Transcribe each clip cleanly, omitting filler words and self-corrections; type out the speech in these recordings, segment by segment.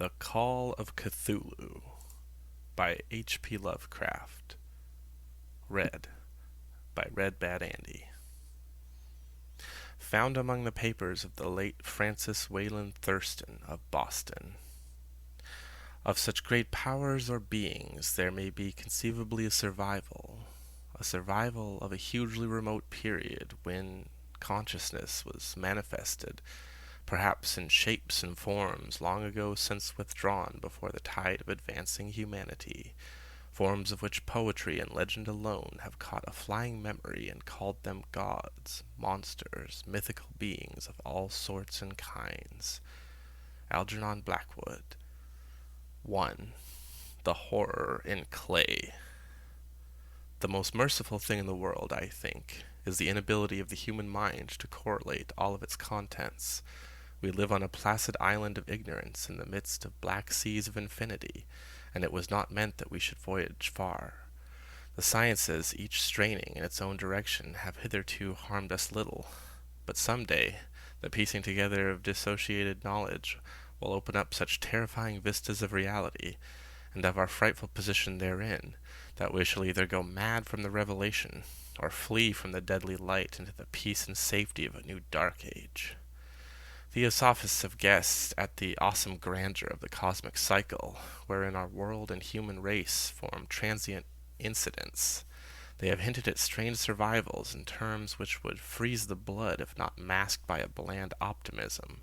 The Call of Cthulhu by H.P. Lovecraft. Read by Red Bad Andy. Found among the papers of the late Francis Wayland Thurston of Boston. Of such great powers or beings there may be conceivably a survival of a hugely remote period when consciousness was manifested, perhaps in shapes and forms long ago since withdrawn before the tide of advancing humanity, forms of which poetry and legend alone have caught a flying memory and called them gods, monsters, mythical beings of all sorts and kinds. Algernon Blackwood. 1. The Horror in Clay. The most merciful thing in the world, I think, is the inability of the human mind to correlate all of its contents. We live on a placid island of ignorance in the midst of black seas of infinity, and it was not meant that we should voyage far. The sciences, each straining in its own direction, have hitherto harmed us little, but some day the piecing together of dissociated knowledge will open up such terrifying vistas of reality, and of our frightful position therein, that we shall either go mad from the revelation, or flee from the deadly light into the peace and safety of a new dark age. Theosophists have guessed at the awesome grandeur of the cosmic cycle, wherein our world and human race form transient incidents. They have hinted at strange survivals in terms which would freeze the blood if not masked by a bland optimism.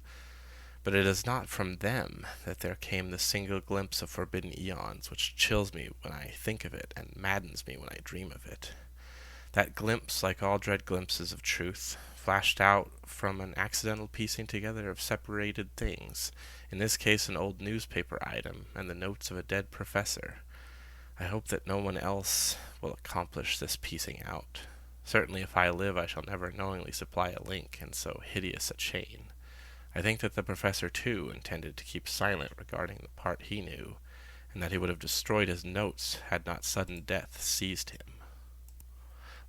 But it is not from them that there came the single glimpse of forbidden eons which chills me when I think of it and maddens me when I dream of it. That glimpse, like all dread glimpses of truth, flashed out from an accidental piecing together of separated things, in this case an old newspaper item and the notes of a dead professor. I hope that no one else will accomplish this piecing out. Certainly if I live I shall never knowingly supply a link in so hideous a chain. I think that the professor, too, intended to keep silent regarding the part he knew, and that he would have destroyed his notes had not sudden death seized him.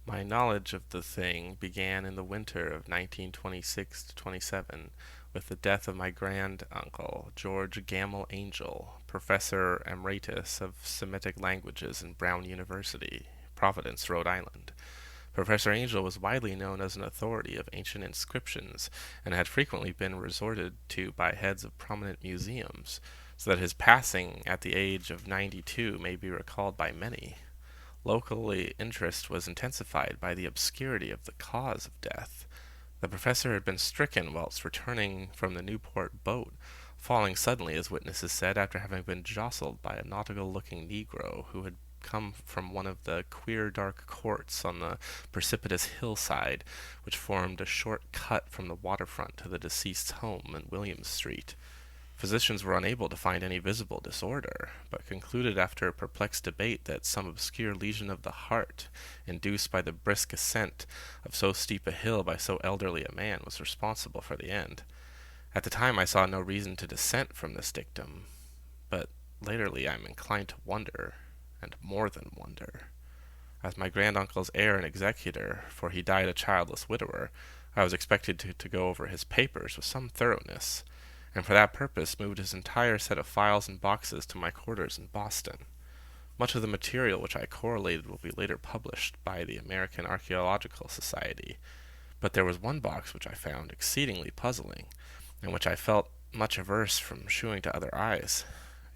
My knowledge of the thing began in the winter of 1926-27 with the death of my grand-uncle, George Gamble Angel, Professor Emeritus of Semitic Languages in Brown University, Providence, Rhode Island. Professor Angel was widely known as an authority of ancient inscriptions and had frequently been resorted to by heads of prominent museums, so that his passing at the age of 92 may be recalled by many. Locally, interest was intensified by the obscurity of the cause of death. The professor had been stricken whilst returning from the Newport boat, falling suddenly, as witnesses said, after having been jostled by a nautical-looking negro who had come from one of the queer dark courts on the precipitous hillside which formed a short cut from the waterfront to the deceased's home in Williams Street. Physicians were unable to find any visible disorder, but concluded after a perplexed debate that some obscure lesion of the heart, induced by the brisk ascent of so steep a hill by so elderly a man, was responsible for the end. At the time I saw no reason to dissent from this dictum, but latterly I am inclined to wonder, and more than wonder. As my granduncle's heir and executor, for he died a childless widower, I was expected to go over his papers with some thoroughness, and for that purpose moved his entire set of files and boxes to my quarters in Boston. Much of the material which I correlated will be later published by the American Archaeological Society, but there was one box which I found exceedingly puzzling, and which I felt much averse from shewing to other eyes.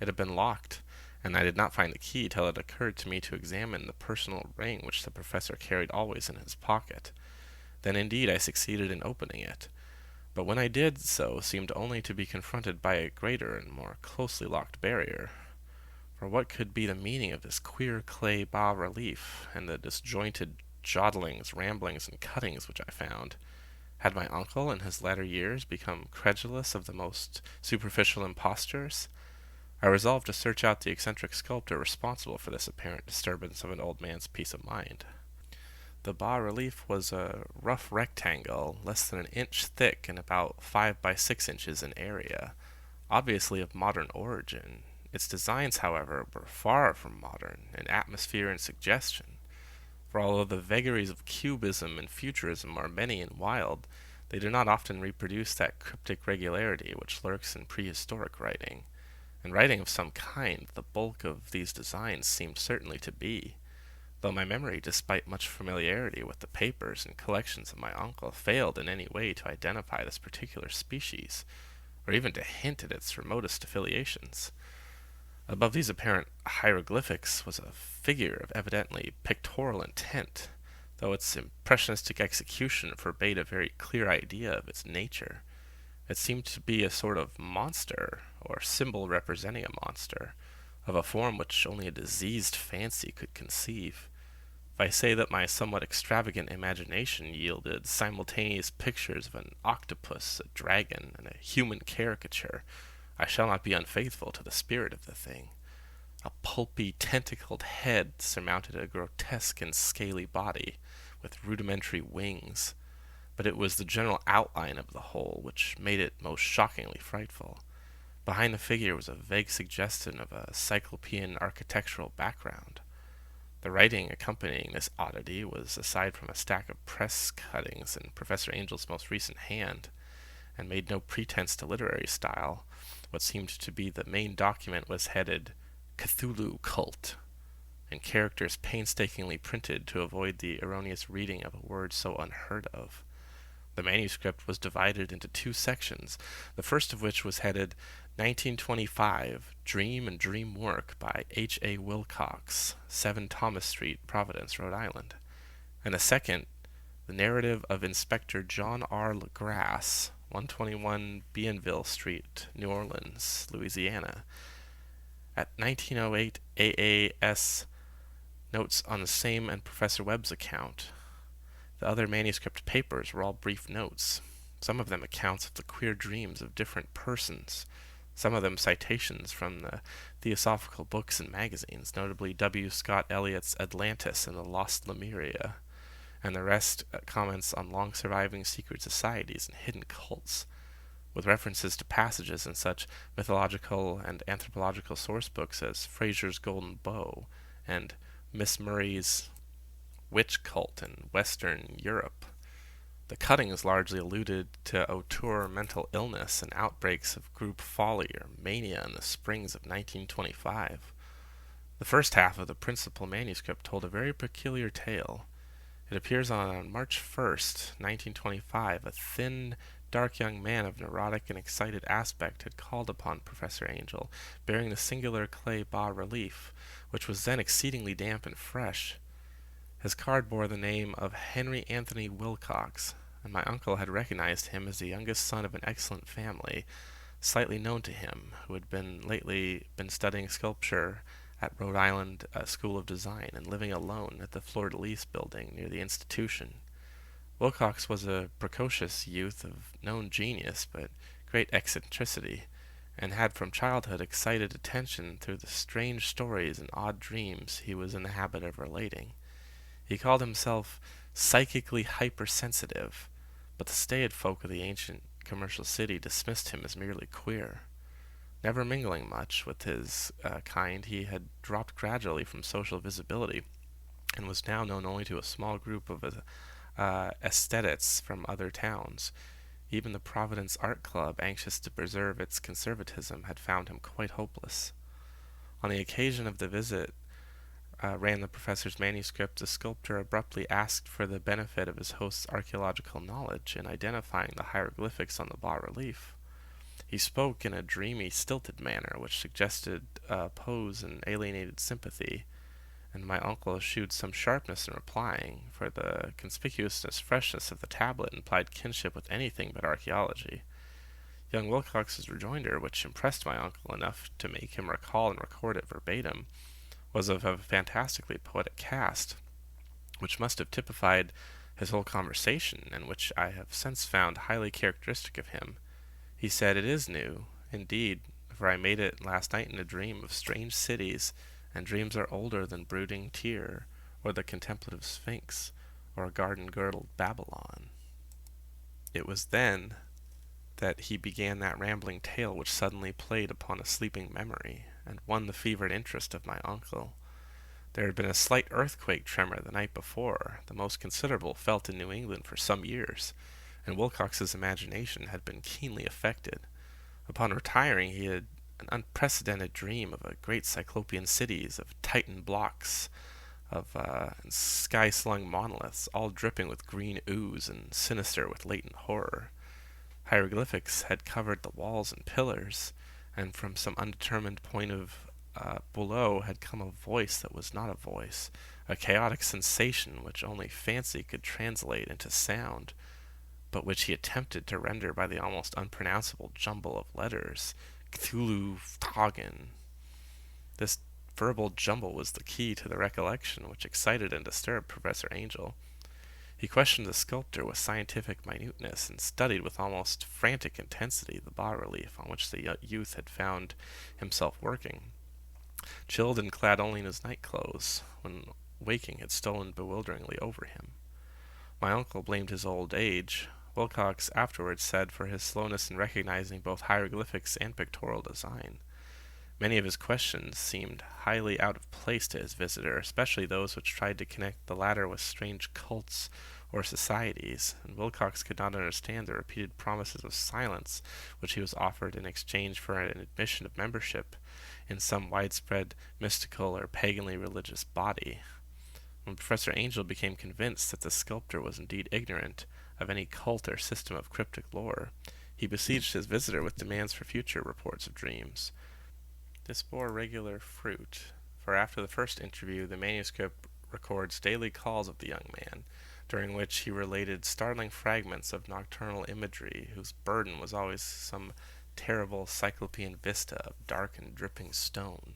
It had been locked, and I did not find the key till it occurred to me to examine the personal ring which the professor carried always in his pocket. Then indeed I succeeded in opening it, but when I did so seemed only to be confronted by a greater and more closely locked barrier. For what could be the meaning of this queer clay bas-relief, and the disjointed jottlings, ramblings, and cuttings which I found? Had my uncle, in his latter years, become credulous of the most superficial impostures? I resolved to search out the eccentric sculptor responsible for this apparent disturbance of an old man's peace of mind. The bas-relief was a rough rectangle, less than an inch thick and about 5 by 6 inches in area, obviously of modern origin. Its designs, however, were far from modern in atmosphere and suggestion, for although the vagaries of cubism and futurism are many and wild, they do not often reproduce that cryptic regularity which lurks in prehistoric writing. and writing of some kind the bulk of these designs seemed certainly to be, though my memory, despite much familiarity with the papers and collections of my uncle, failed in any way to identify this particular species, or even to hint at its remotest affiliations. Above these apparent hieroglyphics was a figure of evidently pictorial intent, though its impressionistic execution forbade a very clear idea of its nature. It seemed to be a sort of monster, or symbol representing a monster, of a form which only a diseased fancy could conceive. If I say that my somewhat extravagant imagination yielded simultaneous pictures of an octopus, a dragon, and a human caricature, I shall not be unfaithful to the spirit of the thing. A pulpy, tentacled head surmounted a grotesque and scaly body, with rudimentary wings, but it was the general outline of the whole which made it most shockingly frightful. Behind the figure was a vague suggestion of a cyclopean architectural background. The writing accompanying this oddity was, aside from a stack of press cuttings in Professor Angel's most recent hand, and made no pretense to literary style. What seemed to be the main document was headed Cthulhu Cult, and characters painstakingly printed to avoid the erroneous reading of a word so unheard of. The manuscript was divided into two sections, the first of which was headed 1925, Dream and Dream Work by H. A. Wilcox, 7 Thomas Street, Providence, Rhode Island, and the second, The Narrative of Inspector John R. LeGrasse, 121 Bienville Street, New Orleans, Louisiana. At 1908 AAS notes on the same and Professor Webb's account. The other manuscript papers were all brief notes, some of them accounts of the queer dreams of different persons, some of them citations from the theosophical books and magazines, notably W. Scott Eliot's Atlantis and the Lost Lemuria, and the rest comments on long-surviving secret societies and hidden cults, with references to passages in such mythological and anthropological source books as Fraser's Golden Bow and Miss Murray's Witch Cult in Western Europe. The cuttings largely alluded to auteur mental illness and outbreaks of group folly or mania in the springs of 1925. The first half of the principal manuscript told a very peculiar tale. It appears on March 1st, 1925, a thin, dark young man of neurotic and excited aspect had called upon Professor Angel, bearing the singular clay bas-relief, which was then exceedingly damp and fresh. His card bore the name of Henry Anthony Wilcox, and my uncle had recognized him as the youngest son of an excellent family, slightly known to him, who had lately been studying sculpture at Rhode Island School of Design and living alone at the Fleur-de-Lis building near the institution. Wilcox was a precocious youth of known genius but great eccentricity, and had from childhood excited attention through the strange stories and odd dreams he was in the habit of relating. He called himself psychically hypersensitive, but the staid folk of the ancient commercial city dismissed him as merely queer. Never mingling much with his kind, he had dropped gradually from social visibility, and was now known only to a small group of aesthetics from other towns. Even the Providence Art Club, anxious to preserve its conservatism, had found him quite hopeless. On the occasion of the visit, ran the professor's manuscript, the sculptor abruptly asked for the benefit of his host's archaeological knowledge in identifying the hieroglyphics on the bas-relief. He spoke in a dreamy, stilted manner, which suggested pose and alienated sympathy, and my uncle eschewed some sharpness in replying, for the conspicuous freshness of the tablet implied kinship with anything but archaeology. Young Wilcox's rejoinder, which impressed my uncle enough to make him recall and record it verbatim, was of a fantastically poetic cast, which must have typified his whole conversation, and which I have since found highly characteristic of him. He said, "It is new, indeed, for I made it last night in a dream of strange cities, and dreams are older than brooding Tyr, or the contemplative Sphinx, or garden-girdled Babylon." It was then that he began that rambling tale which suddenly played upon a sleeping memory, and won the fevered interest of my uncle. There had been a slight earthquake tremor the night before, the most considerable felt in New England for some years, and Wilcox's imagination had been keenly affected. Upon retiring he had an unprecedented dream of a great cyclopean cities, of titan blocks, of sky-slung monoliths, all dripping with green ooze and sinister with latent horror. Hieroglyphics had covered the walls and pillars, and from some undetermined point of below had come a voice that was not a voice, a chaotic sensation which only fancy could translate into sound, but which he attempted to render by the almost unpronounceable jumble of letters, Cthulhu Tagen. This verbal jumble was the key to the recollection which excited and disturbed Professor Angel. He questioned the sculptor with scientific minuteness and studied with almost frantic intensity the bas-relief on which the youth had found himself working. Chilled and clad only in his night-clothes, when waking had stolen bewilderingly over him. My uncle blamed his old age. Wilcox afterwards said for his slowness in recognizing both hieroglyphics and pictorial design. Many of his questions seemed highly out of place to his visitor, especially those which tried to connect the latter with strange cults or societies, and Wilcox could not understand the repeated promises of silence which he was offered in exchange for an admission of membership in some widespread mystical or paganly religious body. When Professor Angel became convinced that the sculptor was indeed ignorant of any cult or system of cryptic lore, he besieged his visitor with demands for future reports of dreams. This bore regular fruit, for after the first interview the manuscript records daily calls of the young man, during which he related startling fragments of nocturnal imagery whose burden was always some terrible cyclopean vista of dark and dripping stone,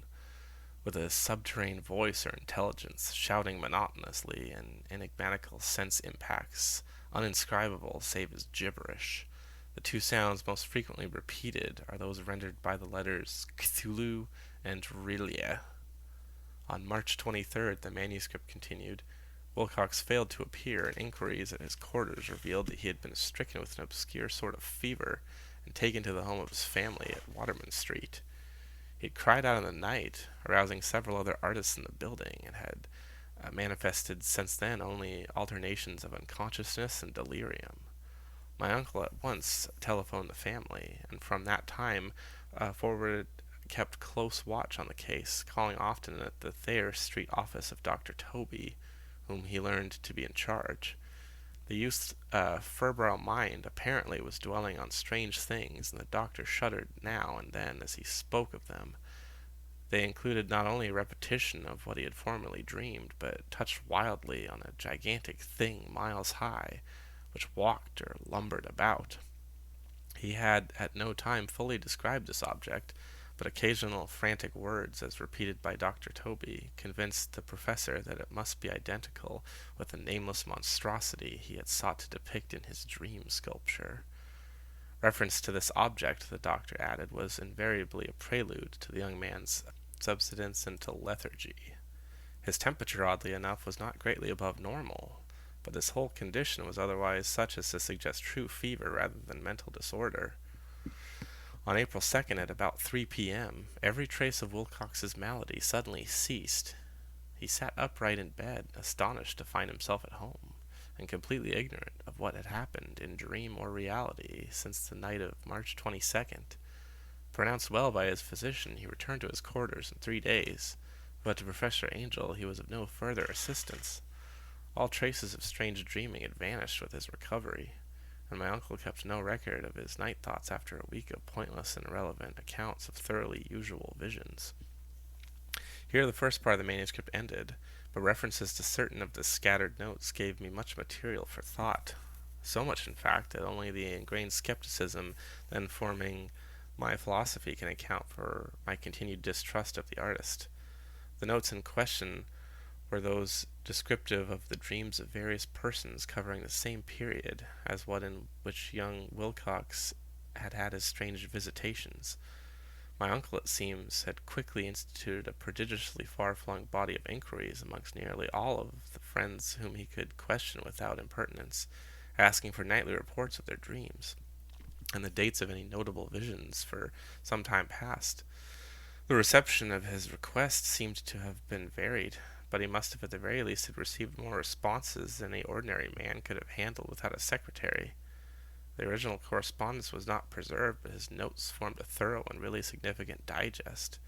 with a subterranean voice or intelligence shouting monotonously, and enigmatical sense impacts, uninscribable save as gibberish. The two sounds most frequently repeated are those rendered by the letters Cthulhu and Relia. On March 23rd, the manuscript continued, Wilcox failed to appear, and inquiries at his quarters revealed that he had been stricken with an obscure sort of fever and taken to the home of his family at Waterman Street. He had cried out in the night, arousing several other artists in the building, and had manifested since then only alternations of unconsciousness and delirium. My uncle at once telephoned the family, and from that time forward kept close watch on the case, calling often at the Thayer Street office of Dr. Toby, whom he learned to be in charge. The youth's febrile mind apparently was dwelling on strange things, and the doctor shuddered now and then as he spoke of them. They included not only a repetition of what he had formerly dreamed, but touched wildly on a gigantic thing miles high, which walked or lumbered about. He had at no time fully described this object, but occasional frantic words, as repeated by Dr. Toby, convinced the professor that it must be identical with the nameless monstrosity he had sought to depict in his dream sculpture. Reference to this object, the doctor added, was invariably a prelude to the young man's subsidence into lethargy. His temperature, oddly enough, was not greatly above normal, but his whole condition was otherwise such as to suggest true fever rather than mental disorder. On April 2nd, at about 3 p.m., every trace of Wilcox's malady suddenly ceased. He sat upright in bed, astonished to find himself at home, and completely ignorant of what had happened in dream or reality since the night of March 22nd. Pronounced well by his physician, he returned to his quarters in 3 days, but to Professor Angel he was of no further assistance. All traces of strange dreaming had vanished with his recovery, and my uncle kept no record of his night thoughts after a week of pointless and irrelevant accounts of thoroughly usual visions. Here the first part of the manuscript ended, but references to certain of the scattered notes gave me much material for thought, so much in fact that only the ingrained skepticism then forming my philosophy can account for my continued distrust of the artist. The notes in question were those descriptive of the dreams of various persons covering the same period as one in which young Wilcox had had his strange visitations. My uncle, it seems, had quickly instituted a prodigiously far-flung body of inquiries amongst nearly all of the friends whom he could question without impertinence, asking for nightly reports of their dreams, and the dates of any notable visions for some time past. The reception of his request seemed to have been varied, but he must have at the very least had received more responses than any ordinary man could have handled without a secretary. The original correspondence was not preserved, but his notes formed a thorough and really significant digest.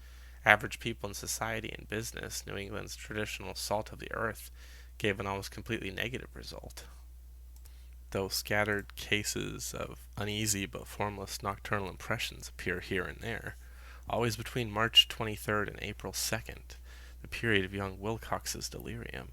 Average people in society and business, New England's traditional salt of the earth, gave an almost completely negative result. Though scattered cases of uneasy but formless nocturnal impressions appear here and there, always between March 23rd and April 2nd, the period of young Wilcox's delirium.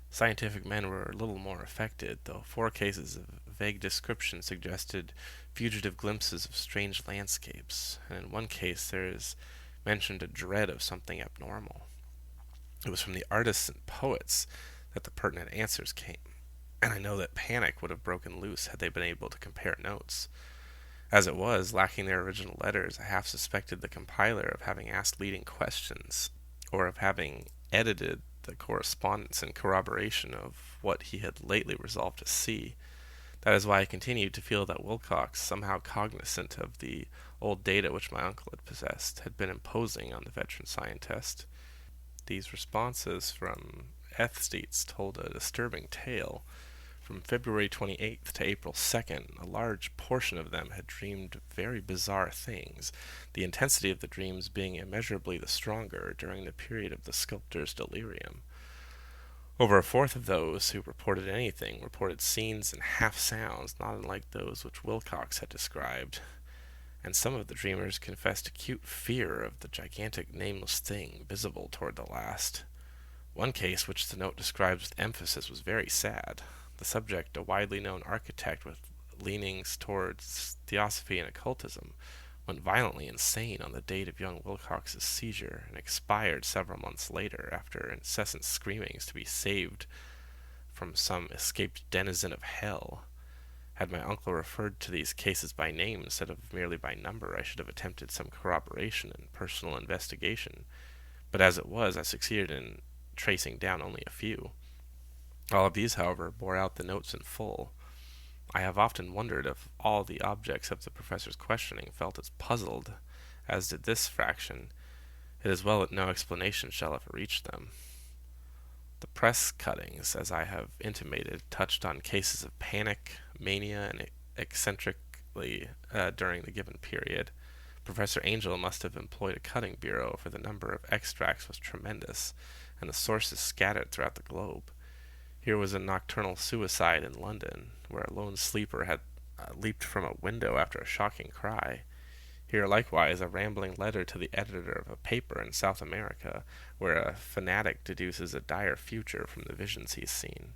Scientific men were a little more affected, though 4 cases of vague description suggested fugitive glimpses of strange landscapes, and in one case there is mentioned a dread of something abnormal. It was from the artists and poets that the pertinent answers came, and I know that panic would have broken loose had they been able to compare notes. As it was, lacking their original letters, I half suspected the compiler of having asked leading questions, or of having edited the correspondence in corroboration of what he had lately resolved to see. That is why I continued to feel that Wilcox, somehow cognizant of the old data which my uncle had possessed, had been imposing on the veteran scientist. These responses from aesthetes told a disturbing tale. From February 28th to April 2nd, a large portion of them had dreamed very bizarre things, the intensity of the dreams being immeasurably the stronger during the period of the sculptor's delirium. Over a fourth of those who reported anything reported scenes and half sounds not unlike those which Wilcox had described, and some of the dreamers confessed acute fear of the gigantic nameless thing visible toward the last. One case which the note describes with emphasis was very sad. The subject, a widely known architect with leanings towards theosophy and occultism, went violently insane on the date of young Wilcox's seizure and expired several months later after incessant screamings to be saved from some escaped denizen of hell. Had my uncle referred to these cases by name instead of merely by number, I should have attempted some corroboration and personal investigation, but as it was, I succeeded in tracing down only a few. All of these, however, bore out the notes in full. I have often wondered if all the objects of the professor's questioning felt as puzzled as did this fraction. It is well that no explanation shall ever reach them. The press cuttings, as I have intimated, touched on cases of panic, mania, and eccentrically during the given period. Professor Angel must have employed a cutting bureau, for the number of extracts was tremendous, and the sources scattered throughout the globe. Here was a nocturnal suicide in London, where a lone sleeper had leaped from a window after a shocking cry. Here likewise a rambling letter to the editor of a paper in South America, where a fanatic deduces a dire future from the visions he's seen.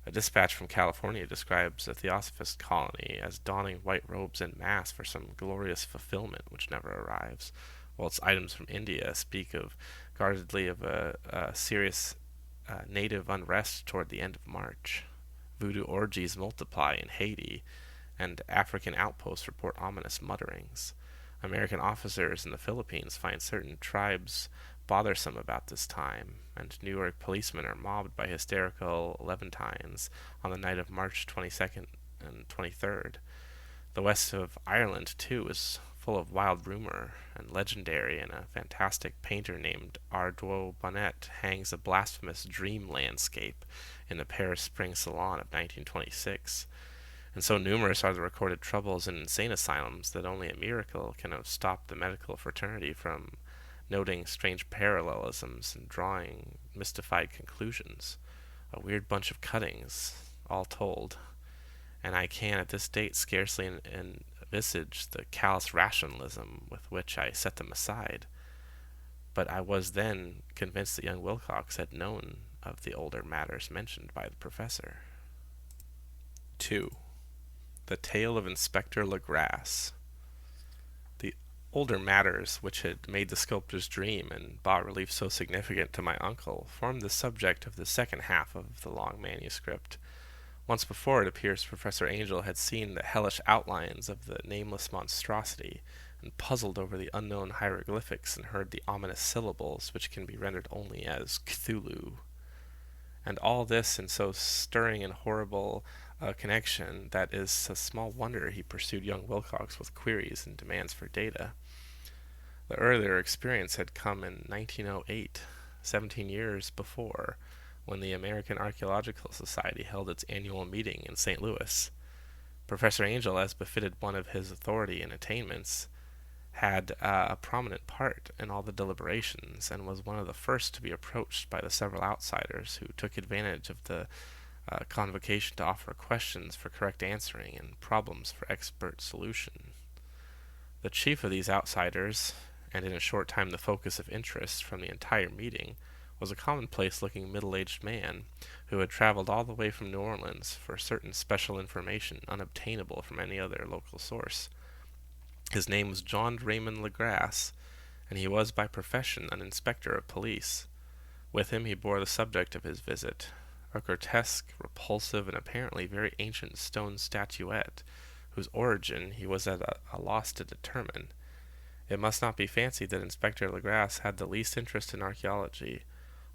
A dispatch from California describes a theosophist colony as donning white robes en masse for some glorious fulfillment which never arrives, whilst items from India speak guardedly of a serious native unrest toward the end of March. Voodoo orgies multiply in Haiti, and African outposts report ominous mutterings. American officers in the Philippines find certain tribes bothersome about this time, and New York policemen are mobbed by hysterical Levantines on the night of March 22nd and 23rd. The west of Ireland, too, is full of wild rumor and legendary, and a fantastic painter named Ardouin Bonnet hangs a blasphemous dream landscape in the Paris Spring Salon of 1926. And so numerous are the recorded troubles in insane asylums that only a miracle can have stopped the medical fraternity from noting strange parallelisms and drawing mystified conclusions. A weird bunch of cuttings, all told, and I can at this date scarcely envisage the callous rationalism with which I set them aside. But I was then convinced that young Wilcox had known of the older matters mentioned by the professor. 2. The Tale of Inspector Legrasse. The older matters which had made the sculptor's dream and bas-relief so significant to my uncle formed the subject of the second half of the long manuscript. Once before, it appears Professor Angel had seen the hellish outlines of the nameless monstrosity, and puzzled over the unknown hieroglyphics, and heard the ominous syllables which can be rendered only as Cthulhu. And all this in so stirring and horrible a connection that it is a small wonder he pursued young Wilcox with queries and demands for data. The earlier experience had come in 1908, 17 years before, when the American Archaeological Society held its annual meeting in St. Louis. Professor Angel, as befitted one of his authority and attainments, had a prominent part in all the deliberations, and was one of the first to be approached by the several outsiders who took advantage of the convocation to offer questions for correct answering and problems for expert solution. The chief of these outsiders, and in a short time the focus of interest from the entire meeting, was a commonplace-looking middle-aged man who had traveled all the way from New Orleans for certain special information unobtainable from any other local source. His name was John Raymond Legrasse, and he was by profession an inspector of police. With him he bore the subject of his visit, a grotesque, repulsive, and apparently very ancient stone statuette, whose origin he was at a loss to determine. It must not be fancied that Inspector Legrasse had the least interest in archaeology.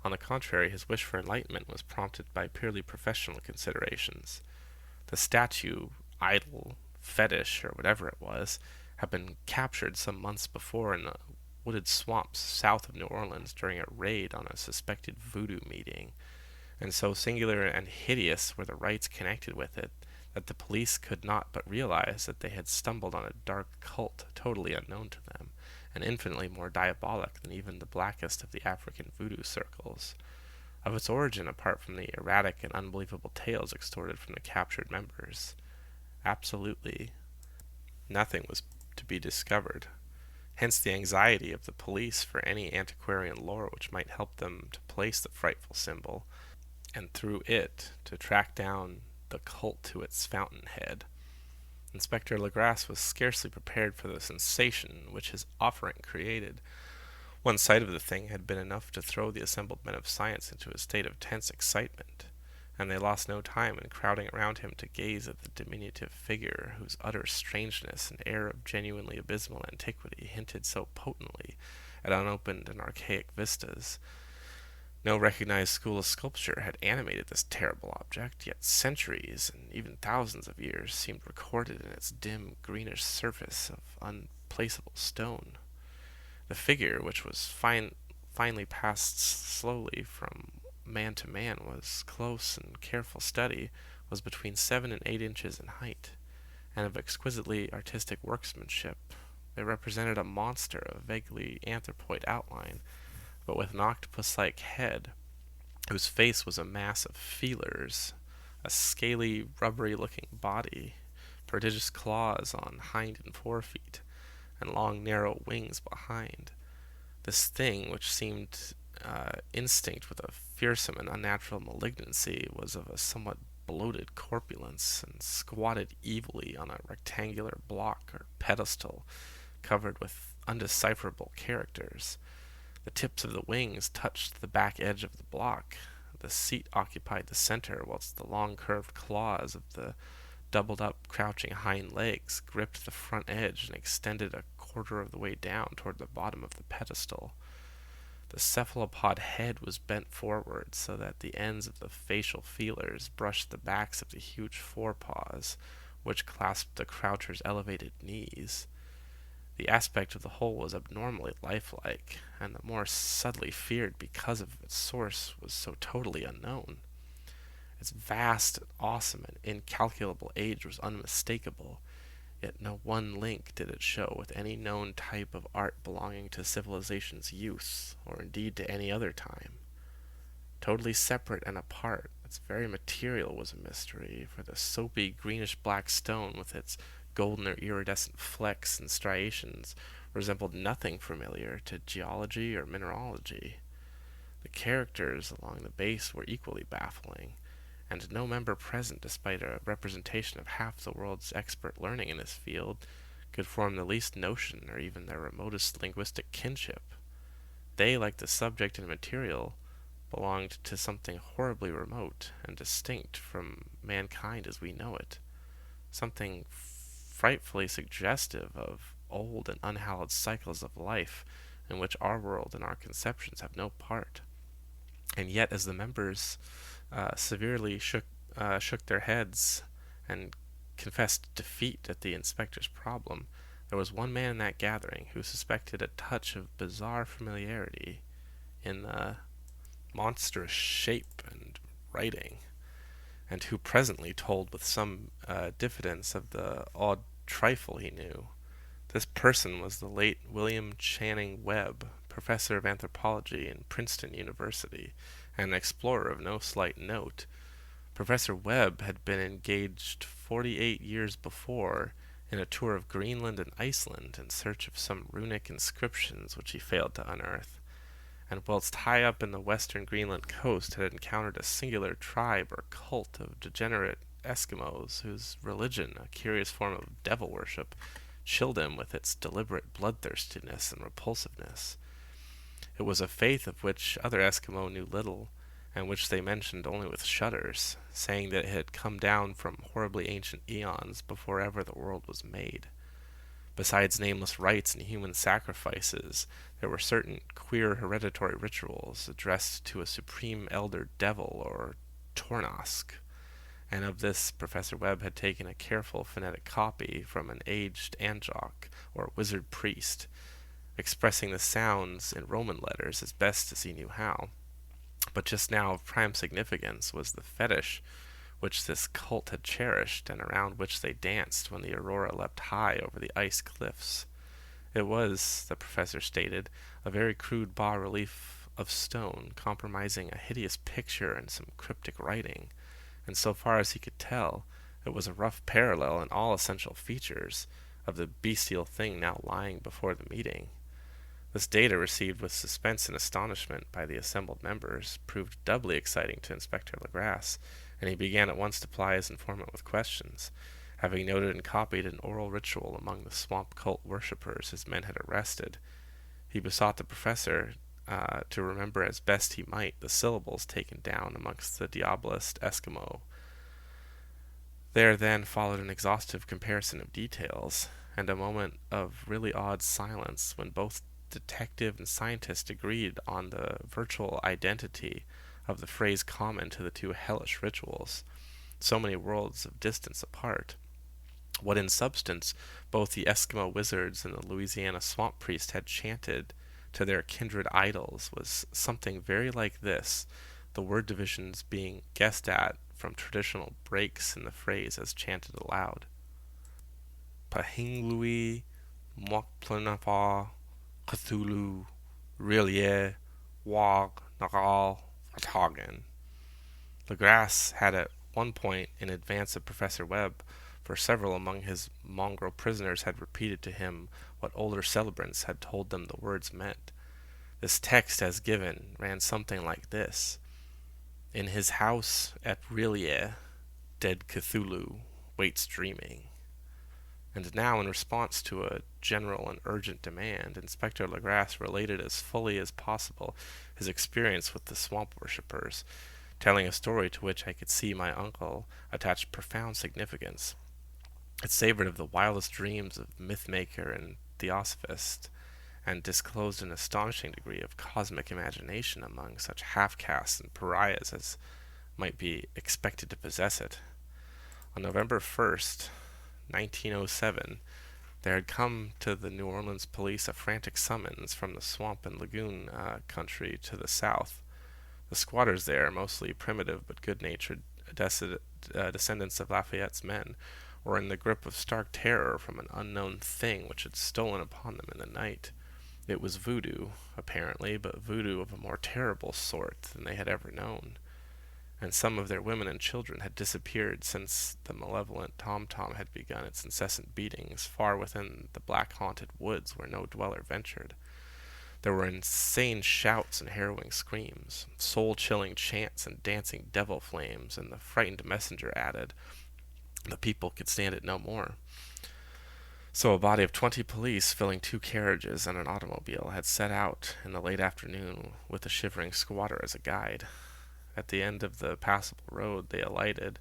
On the contrary, his wish for enlightenment was prompted by purely professional considerations. The statue, idol, fetish, or whatever it was, had been captured some months before in the wooded swamps south of New Orleans during a raid on a suspected voodoo meeting, and so singular and hideous were the rites connected with it that the police could not but realize that they had stumbled on a dark cult totally unknown to them, and infinitely more diabolic than even the blackest of the African voodoo circles. Of its origin, apart from the erratic and unbelievable tales extorted from the captured members, absolutely nothing was to be discovered. Hence the anxiety of the police for any antiquarian lore which might help them to place the frightful symbol, and through it to track down the cult to its fountainhead. Inspector Legrasse was scarcely prepared for the sensation which his offering created. One sight of the thing had been enough to throw the assembled men of science into a state of tense excitement, and they lost no time in crowding around him to gaze at the diminutive figure whose utter strangeness and air of genuinely abysmal antiquity hinted so potently at unopened and archaic vistas. No recognized school of sculpture had animated this terrible object, yet centuries and even thousands of years seemed recorded in its dim greenish surface of unplaceable stone. The figure, which was finally passed slowly from man to man, was close and careful study, was between 7 and 8 inches in height, and of exquisitely artistic workmanship. It represented a monster of vaguely anthropoid outline, but with an octopus-like head, whose face was a mass of feelers, a scaly, rubbery-looking body, prodigious claws on hind and forefeet, and long, narrow wings behind. This thing, which seemed instinct with a fearsome and unnatural malignancy, was of a somewhat bloated corpulence, and squatted evilly on a rectangular block or pedestal covered with undecipherable characters. The tips of the wings touched the back edge of the block. The seat occupied the center, whilst the long curved claws of the doubled-up, crouching hind legs gripped the front edge and extended a quarter of the way down toward the bottom of the pedestal. The cephalopod head was bent forward so that the ends of the facial feelers brushed the backs of the huge forepaws, which clasped the croucher's elevated knees. The aspect of the whole was abnormally lifelike, and the more subtly feared because of its source was so totally unknown. Its vast, awesome, and incalculable age was unmistakable, yet no one link did it show with any known type of art belonging to civilization's youth, or indeed to any other time. Totally separate and apart, its very material was a mystery, for the soapy greenish-black stone with its golden or iridescent flecks and striations resembled nothing familiar to geology or mineralogy. The characters along the base were equally baffling, and no member present, despite a representation of half the world's expert learning in this field, could form the least notion or even their remotest linguistic kinship. They, like the subject and material, belonged to something horribly remote and distinct from mankind as we know it, something frightfully suggestive of old and unhallowed cycles of life in which our world and our conceptions have no part. And yet, as the members severely shook their heads and confessed defeat at the inspector's problem, there was one man in that gathering who suspected a touch of bizarre familiarity in the monstrous shape and writing, and who presently told with some diffidence of the odd trifle he knew. This person was the late William Channing Webb, professor of anthropology in Princeton University, and an explorer of no slight note. Professor Webb had been engaged 48 years before in a tour of Greenland and Iceland in search of some runic inscriptions which he failed to unearth, and whilst high up in the western Greenland coast had encountered a singular tribe or cult of degenerate Eskimos whose religion, a curious form of devil worship, chilled him with its deliberate bloodthirstiness and repulsiveness. It was a faith of which other Eskimo knew little, and which they mentioned only with shudders, saying that it had come down from horribly ancient eons before ever the world was made. Besides nameless rites and human sacrifices, there were certain queer hereditary rituals addressed to a supreme elder devil or Tornask, and of this Professor Webb had taken a careful phonetic copy from an aged Anjok, or wizard priest, expressing the sounds in Roman letters as best as he knew how. But just now of prime significance was the fetish which this cult had cherished, and around which they danced when the aurora leapt high over the ice cliffs. It was, the professor stated, a very crude bas-relief of stone, comprising a hideous picture and some cryptic writing, and so far as he could tell, it was a rough parallel in all essential features of the bestial thing now lying before the meeting. This data, received with suspense and astonishment by the assembled members, proved doubly exciting to Inspector Legrasse, and he began at once to ply his informant with questions. Having noted and copied an oral ritual among the swamp cult worshippers his men had arrested, he besought the professor to remember as best he might the syllables taken down amongst the diabolist Eskimo. There then followed an exhaustive comparison of details, and a moment of really odd silence when both detective and scientist agreed on the virtual identity of the phrase common to the two hellish rituals, so many worlds of distance apart. What in substance both the Eskimo wizards and the Louisiana swamp priest had chanted to their kindred idols was something very like this, the word divisions being guessed at from traditional breaks in the phrase as chanted aloud. Pahinglui, Mokplenafa, Cthulhu, Rilye, Wog, Nagal, Hagen. Legrasse had at one point, in advance of Professor Webb, for several among his mongrel prisoners had repeated to him what older celebrants had told them the words meant. This text, as given, ran something like this: In his house at Rilye, dead Cthulhu waits dreaming. And now, in response to a general and urgent demand, Inspector Legrasse related as fully as possible his experience with the swamp worshippers, telling a story to which I could see my uncle attached profound significance. It savored of the wildest dreams of myth-maker and theosophist, and disclosed an astonishing degree of cosmic imagination among such half-castes and pariahs as might be expected to possess it. On November 1st, 1907, there had come to the New Orleans police a frantic summons from the swamp and lagoon country to the south. The squatters there, mostly primitive but good-natured descendants of Lafayette's men, were in the grip of stark terror from an unknown thing which had stolen upon them in the night. It was voodoo, apparently, but voodoo of a more terrible sort than they had ever known, and some of their women and children had disappeared since the malevolent tom-tom had begun its incessant beatings far within the black-haunted woods where no dweller ventured. There were insane shouts and harrowing screams, soul-chilling chants and dancing devil flames, and the frightened messenger added, the people could stand it no more. So a body of 20 police, filling 2 carriages and an automobile, had set out in the late afternoon with the shivering squatter as a guide. At the end of the passable road they alighted,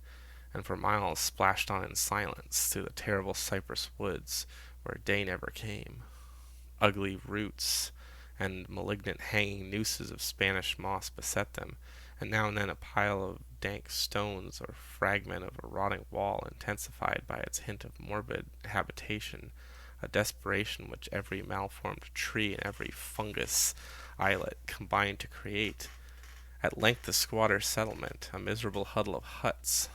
and for miles splashed on in silence through the terrible cypress woods where day never came. Ugly roots and malignant hanging nooses of Spanish moss beset them, and now and then a pile of dank stones or fragment of a rotting wall intensified by its hint of morbid habitation, a desperation which every malformed tree and every fungus islet combined to create. At length the squatters' settlement, a miserable huddle of huts,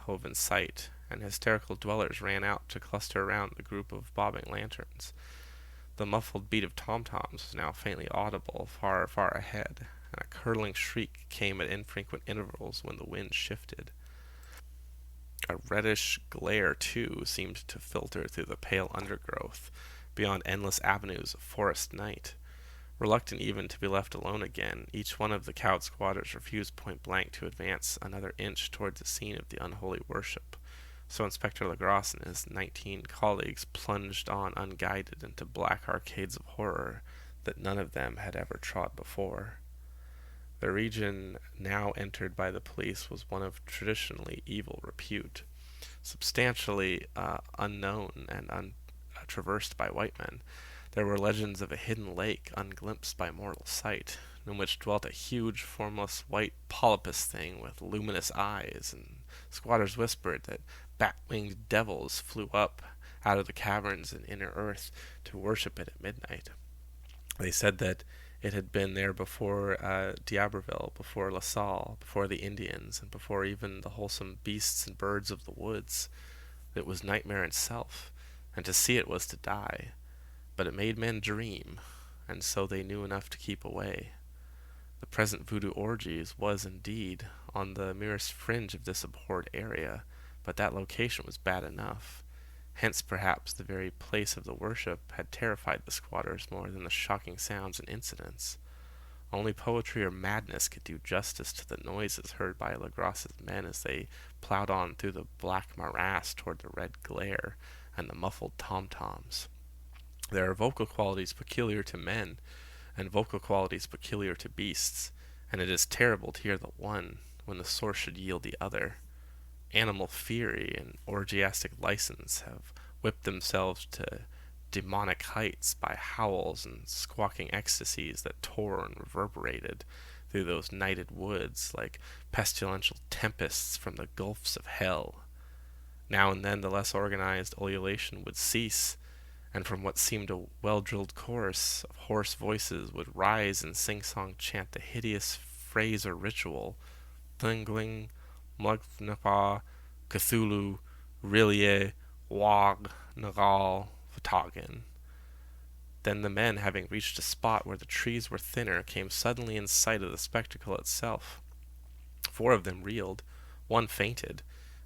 hove in sight, and hysterical dwellers ran out to cluster around the group of bobbing lanterns. The muffled beat of tom-toms was now faintly audible far, far ahead, and a curdling shriek came at infrequent intervals when the wind shifted. A reddish glare, too, seemed to filter through the pale undergrowth, beyond endless avenues of forest night. Reluctant even to be left alone again, each one of the cowed squatters refused point-blank to advance another inch towards the scene of the unholy worship. So Inspector Legras and his 19 colleagues plunged on unguided into black arcades of horror that none of them had ever trod before. The region now entered by the police was one of traditionally evil repute, substantially unknown and untraversed by white men. There were legends of a hidden lake unglimpsed by mortal sight, in which dwelt a huge, formless, white polypus thing with luminous eyes, and squatters whispered that bat-winged devils flew up out of the caverns in inner earth to worship it at midnight. They said that it had been there before D'Iberville, before La Salle, before the Indians, and before even the wholesome beasts and birds of the woods. It was nightmare itself, and to see it was to die. But it made men dream, and so they knew enough to keep away. The present voodoo orgies was indeed on the merest fringe of this abhorred area, but that location was bad enough. Hence, perhaps, the very place of the worship had terrified the squatters more than the shocking sounds and incidents. Only poetry or madness could do justice to the noises heard by Legras's men as they plowed on through the black morass toward the red glare and the muffled tom-toms. There are vocal qualities peculiar to men, and vocal qualities peculiar to beasts, and it is terrible to hear the one when the source should yield the other. Animal fury and orgiastic license have whipped themselves to demonic heights by howls and squawking ecstasies that tore and reverberated through those nighted woods like pestilential tempests from the gulfs of hell. Now and then the less organized ululation would cease, and from what seemed a well-drilled chorus of hoarse voices would rise and sing-song chant the hideous phrase or ritual, Thingling, Mugnapa, Cthulhu, Rillier, Wog, Nagal, Vatagan. Then the men, having reached a spot where the trees were thinner, came suddenly in sight of the spectacle itself. 4 of them reeled, 1 fainted,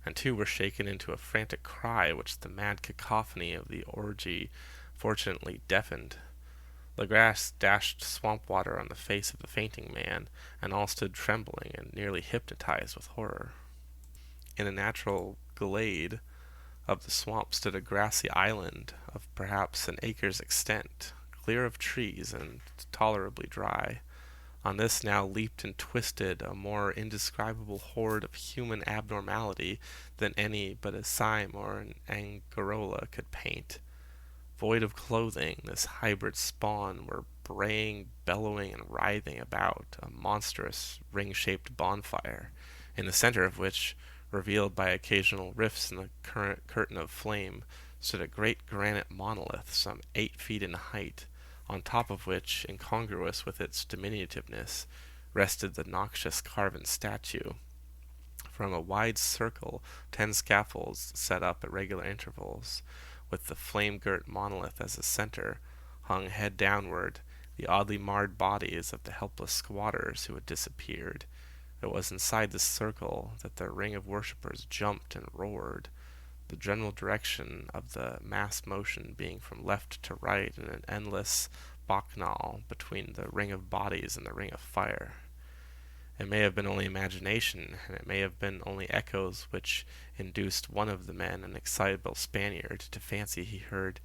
and 2 were shaken into a frantic cry which the mad cacophony of the orgy fortunately deafened. Legras dashed swamp water on the face of the fainting man, and all stood trembling and nearly hypnotized with horror. In a natural glade of the swamp stood a grassy island of perhaps an acre's extent, clear of trees and tolerably dry. On this now leaped and twisted a more indescribable horde of human abnormality than any but a Syme or an Angarola could paint. Void of clothing, this hybrid spawn were braying, bellowing, and writhing about a monstrous ring-shaped bonfire, in the center of which, revealed by occasional rifts in the curtain of flame, stood a great granite monolith some 8 feet in height, on top of which, incongruous with its diminutiveness, rested the noxious carven statue. From a wide circle 10 scaffolds set up at regular intervals, with the flame-girt monolith as a center, hung head downward the oddly marred bodies of the helpless squatters who had disappeared. It was inside this circle that the ring of worshippers jumped and roared, the general direction of the mass motion being from left to right in an endless bacchanal between the ring of bodies and the ring of fire. It may have been only imagination, and it may have been only echoes which induced one of the men, an excitable Spaniard, to fancy he heard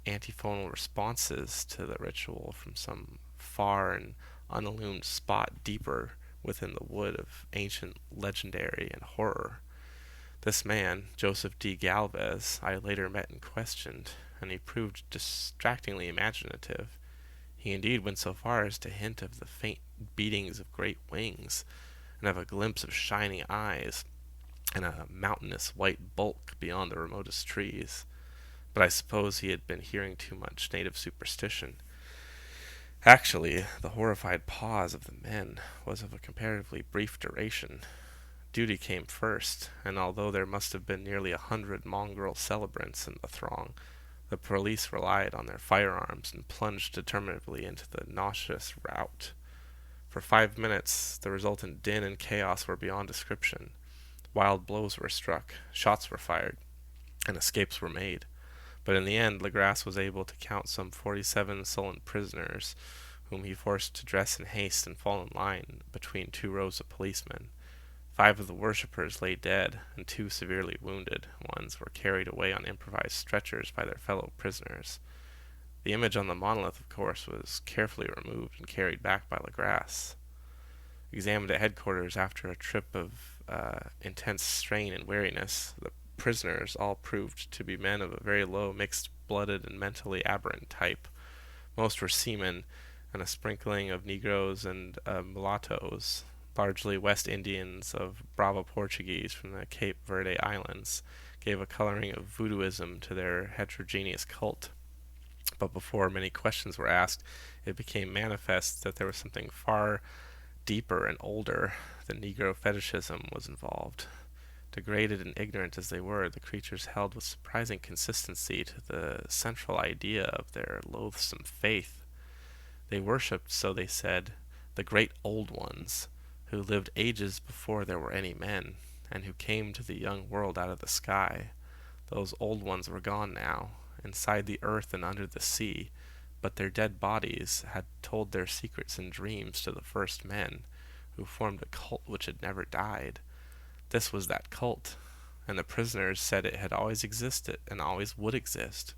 antiphonal responses to the ritual from some far and unillumined spot deeper within the wood of ancient legendary and horror. This man, Joseph D. Galvez, I later met and questioned, and he proved distractingly imaginative. He indeed went so far as to hint of the faint beatings of great wings, and of a glimpse of shining eyes, and a mountainous white bulk beyond the remotest trees. But I suppose he had been hearing too much native superstition. Actually, the horrified pause of the men was of a comparatively brief duration. duty came first, and although there must have been nearly 100 mongrel celebrants in the throng, the police relied on their firearms and plunged determinedly into the nauseous rout. For 5 minutes, the resultant din and chaos were beyond description. Wild blows were struck, shots were fired, and escapes were made. But in the end, Legrasse was able to count some 47 sullen prisoners, whom he forced to dress in haste and fall in line between 2 rows of policemen. 5 of the worshippers lay dead, and 2 severely wounded ones were carried away on improvised stretchers by their fellow prisoners. The image on the monolith, of course, was carefully removed and carried back by Legrasse. Examined at headquarters after a trip of intense strain and weariness, the prisoners all proved to be men of a very low, mixed-blooded and mentally aberrant type. Most were seamen, and a sprinkling of Negroes and mulattoes, largely West Indians of Brava Portuguese from the Cape Verde Islands, gave a coloring of voodooism to their heterogeneous cult. But before many questions were asked, it became manifest that there was something far deeper and older than Negro fetishism was involved. Degraded and ignorant as they were, the creatures held with surprising consistency to the central idea of their loathsome faith. They worshipped, so they said, the great old ones, who lived ages before there were any men, and who came to the young world out of the sky. Those old ones were gone now, inside the earth and under the sea, but their dead bodies had told their secrets in dreams to the first men, who formed a cult which had never died. This was that cult, and the prisoners said it had always existed and always would exist,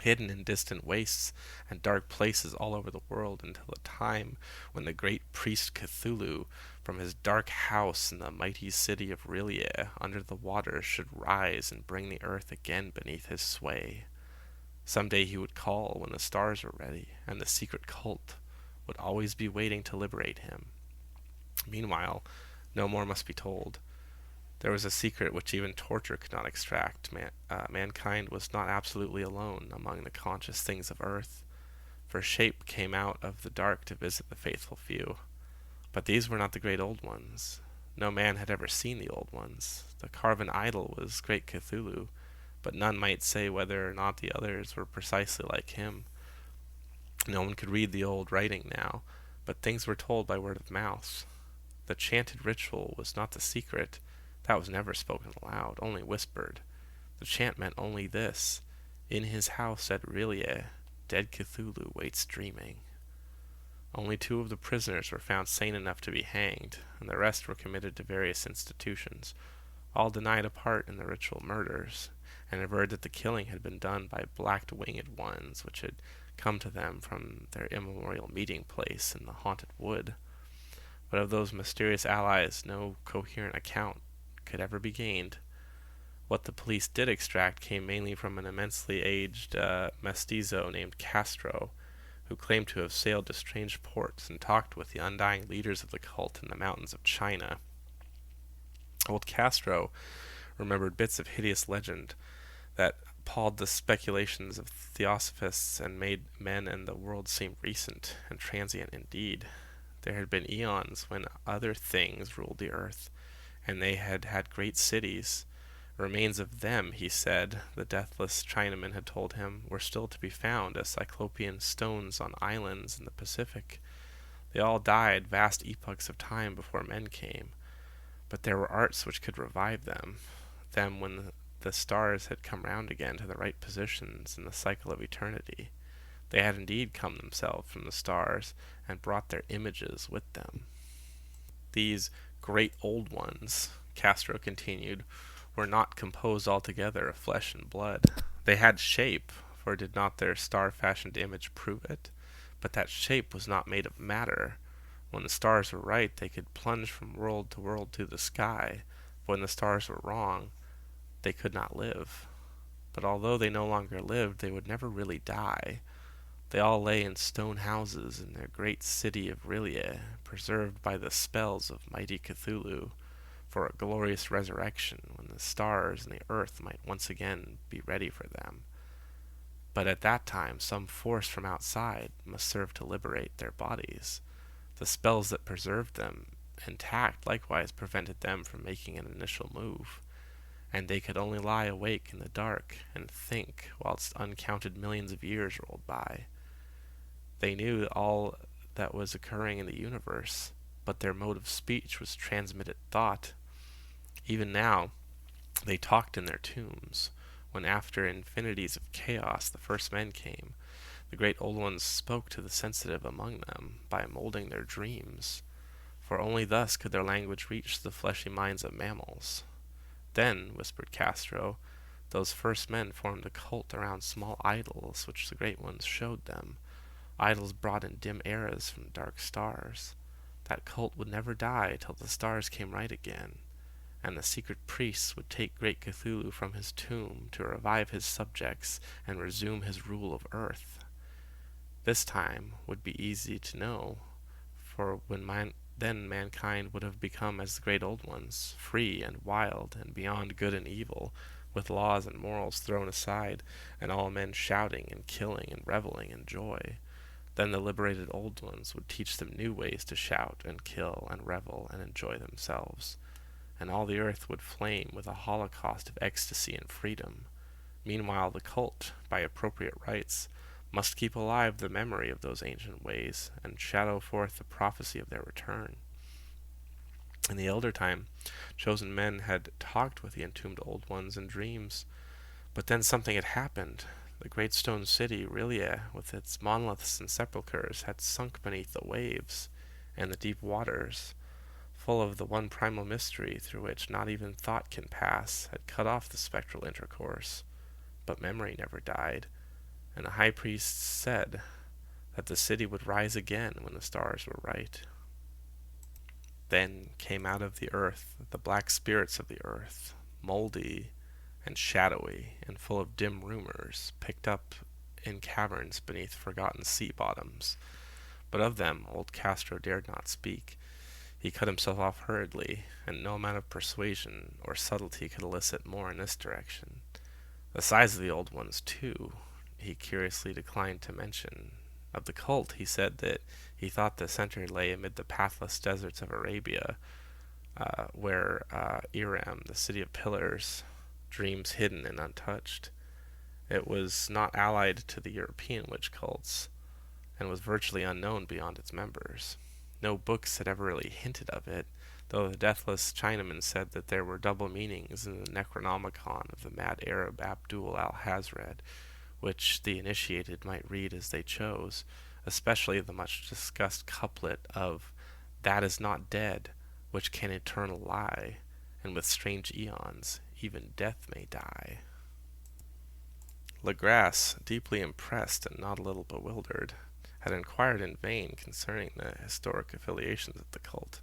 hidden in distant wastes and dark places all over the world until the time when the great priest Cthulhu, from his dark house in the mighty city of R'lyeh under the waters, should rise and bring the earth again beneath his sway. Some day he would call when the stars were ready, and the secret cult would always be waiting to liberate him. Meanwhile, no more must be told. There was a secret which even torture could not extract. Mankind was not absolutely alone among the conscious things of earth, for shape came out of the dark to visit the faithful few. But these were not the great old ones. No man had ever seen the old ones. The carven idol was great Cthulhu, but none might say whether or not the others were precisely like him. No one could read the old writing now, but things were told by word of mouth. The chanted ritual was not the secret. That was never spoken aloud, only whispered. The chant meant only this: in his house at R'lyeh, dead Cthulhu waits dreaming. Only 2 of the prisoners were found sane enough to be hanged, and the rest were committed to various institutions. All denied a part in the ritual murders, and averred that the killing had been done by black-winged ones which had come to them from their immemorial meeting place in the haunted wood. But of those mysterious allies no coherent account could ever be gained. What the police did extract came mainly from an immensely aged mestizo named Castro, who claimed to have sailed to strange ports and talked with the undying leaders of the cult in the mountains of China. Old Castro remembered bits of hideous legend that appalled the speculations of theosophists and made men and the world seem recent and transient indeed. There had been eons when other things ruled the earth, and they had had great cities. Remains of them, he said, the deathless Chinaman had told him, were still to be found as cyclopean stones on islands in the Pacific. They all died vast epochs of time before men came, but there were arts which could revive them when the stars had come round again to the right positions in the cycle of eternity. They had indeed come themselves from the stars and brought their images with them. These great old ones, Castro continued, were not composed altogether of flesh and blood. They had shape, for did not their star-fashioned image prove it? But that shape was not made of matter. When the stars were right, they could plunge from world to world through the sky. But when the stars were wrong, they could not live. But although they no longer lived, they would never really die. They all lay in stone houses in their great city of R'lyeh, preserved by the spells of mighty Cthulhu, for a glorious resurrection when the stars and the earth might once again be ready for them. But at that time some force from outside must serve to liberate their bodies. The spells that preserved them and tact likewise prevented them from making an initial move, and they could only lie awake in the dark and think whilst uncounted millions of years rolled by. They knew all that was occurring in the universe, but their mode of speech was transmitted thought. Even now, they talked in their tombs, when after infinities of chaos the first men came. The great old ones spoke to the sensitive among them by molding their dreams, for only thus could their language reach the fleshy minds of mammals. Then, whispered Castro, those first men formed a cult around small idols which the great ones showed them, idols brought in dim eras from dark stars. That cult would never die till the stars came right again, and the secret priests would take great Cthulhu from his tomb to revive his subjects and resume his rule of earth. This time would be easy to know, for then mankind would have become as the great old ones, free and wild and beyond good and evil, with laws and morals thrown aside, and all men shouting and killing and reveling in joy. Then the liberated old ones would teach them new ways to shout and kill and revel and enjoy themselves, and all the earth would flame with a holocaust of ecstasy and freedom. Meanwhile the cult, by appropriate rites, must keep alive the memory of those ancient ways, and shadow forth the prophecy of their return. In the elder time, chosen men had talked with the entombed old ones in dreams, but then something had happened. The great stone city, Rilia, with its monoliths and sepulchres, had sunk beneath the waves, and the deep waters, full of the one primal mystery through which not even thought can pass, had cut off the spectral intercourse. But memory never died, and the high priest said that the city would rise again when the stars were right. Then came out of the earth the black spirits of the earth, moldy and shadowy and full of dim rumors, picked up in caverns beneath forgotten sea bottoms. But of them old Castro dared not speak. He cut himself off hurriedly, and no amount of persuasion or subtlety could elicit more in this direction. The size of the old ones, too, he curiously declined to mention. Of the cult, he said that he thought the center lay amid the pathless deserts of Arabia, where Iram, the city of pillars, dreams hidden and untouched. It was not allied to the European witch cults, and was virtually unknown beyond its members. No books had ever really hinted of it, though the deathless Chinaman said that there were double meanings in the Necronomicon of the mad Arab Abdul al-Hazred, which the initiated might read as they chose, especially the much-discussed couplet of "That is not dead, which can eternal lie, and with strange eons even death may die." Legrasse, deeply impressed and not a little bewildered, had inquired in vain concerning the historic affiliations of the cult.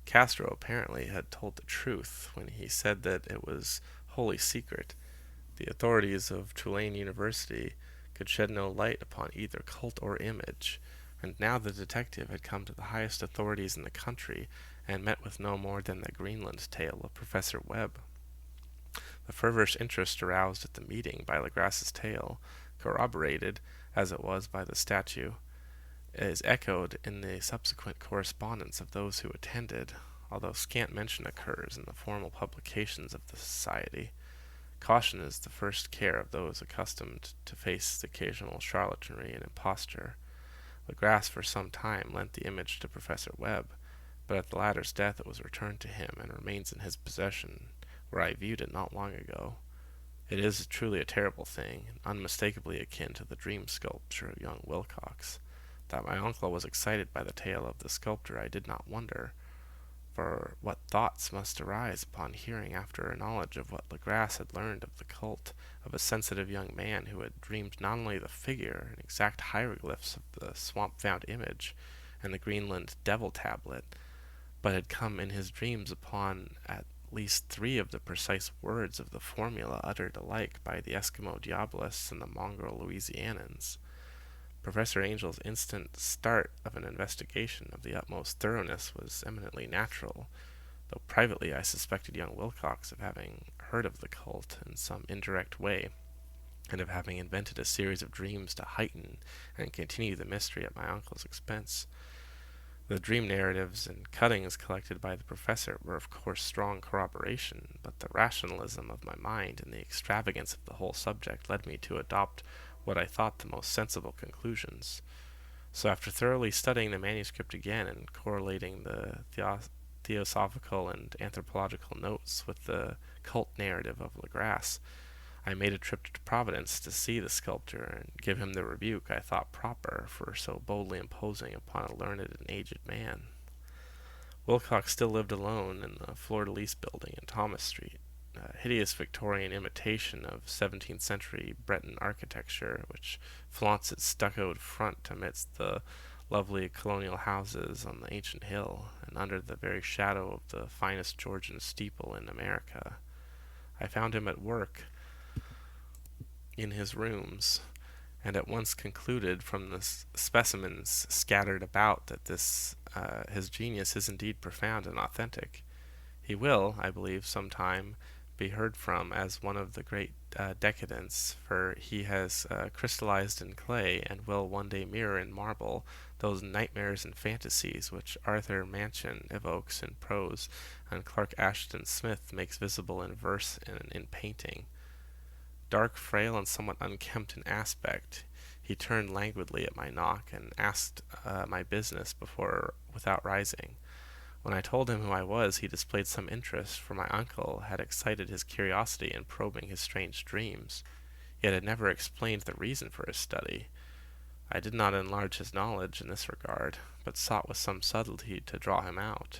Castro apparently had told the truth when he said that it was wholly secret. The authorities of Tulane University could shed no light upon either cult or image, and now the detective had come to the highest authorities in the country and met with no more than the Greenland tale of Professor Webb. The feverish interest aroused at the meeting by Legrasse's tale, corroborated as it was by the statue, is echoed in the subsequent correspondence of those who attended, although scant mention occurs in the formal publications of the society. Caution is the first care of those accustomed to face the occasional charlatanry and imposture. Legrasse for some time lent the image to Professor Webb, but at the latter's death it was returned to him and remains in his possession, where I viewed it not long ago. It is truly a terrible thing, and unmistakably akin to the dream sculpture of young Wilcox. That my uncle was excited by the tale of the sculptor I did not wonder, for what thoughts must arise upon hearing after a knowledge of what Legrasse had learned of the cult, of a sensitive young man who had dreamed not only the figure and exact hieroglyphs of the swamp-found image and the Greenland devil tablet, but had come in his dreams upon at least 3 of the precise words of the formula uttered alike by the Eskimo Diabolists and the mongrel Louisianans. Professor Angel's instant start of an investigation of the utmost thoroughness was eminently natural, though privately I suspected young Wilcox of having heard of the cult in some indirect way, and of having invented a series of dreams to heighten and continue the mystery at my uncle's expense. The dream narratives and cuttings collected by the professor were of course strong corroboration, but the rationalism of my mind and the extravagance of the whole subject led me to adopt what I thought the most sensible conclusions. So after thoroughly studying the manuscript again and correlating the theosophical and anthropological notes with the cult narrative of Legras, I made a trip to Providence to see the sculptor and give him the rebuke I thought proper for so boldly imposing upon a learned and aged man. Wilcox still lived alone in the fleur-de-lis building in Thomas Street, a hideous Victorian imitation of 17th century Breton architecture, which flaunts its stuccoed front amidst the lovely colonial houses on the ancient hill, and under the very shadow of the finest Georgian steeple in America. I found him at work in his rooms, and at once concluded from the specimens scattered about that his genius is indeed profound and authentic. He will, I believe, sometime be heard from as one of the great decadents, for he has crystallized in clay and will one day mirror in marble those nightmares and fantasies which Arthur Machen evokes in prose and Clark Ashton Smith makes visible in verse and in painting. Dark, frail, and somewhat unkempt in aspect, he turned languidly at my knock and asked my business without rising. When I told him who I was, he displayed some interest, for my uncle had excited his curiosity in probing his strange dreams, yet had never explained the reason for his study. I did not enlarge his knowledge in this regard, but sought with some subtlety to draw him out.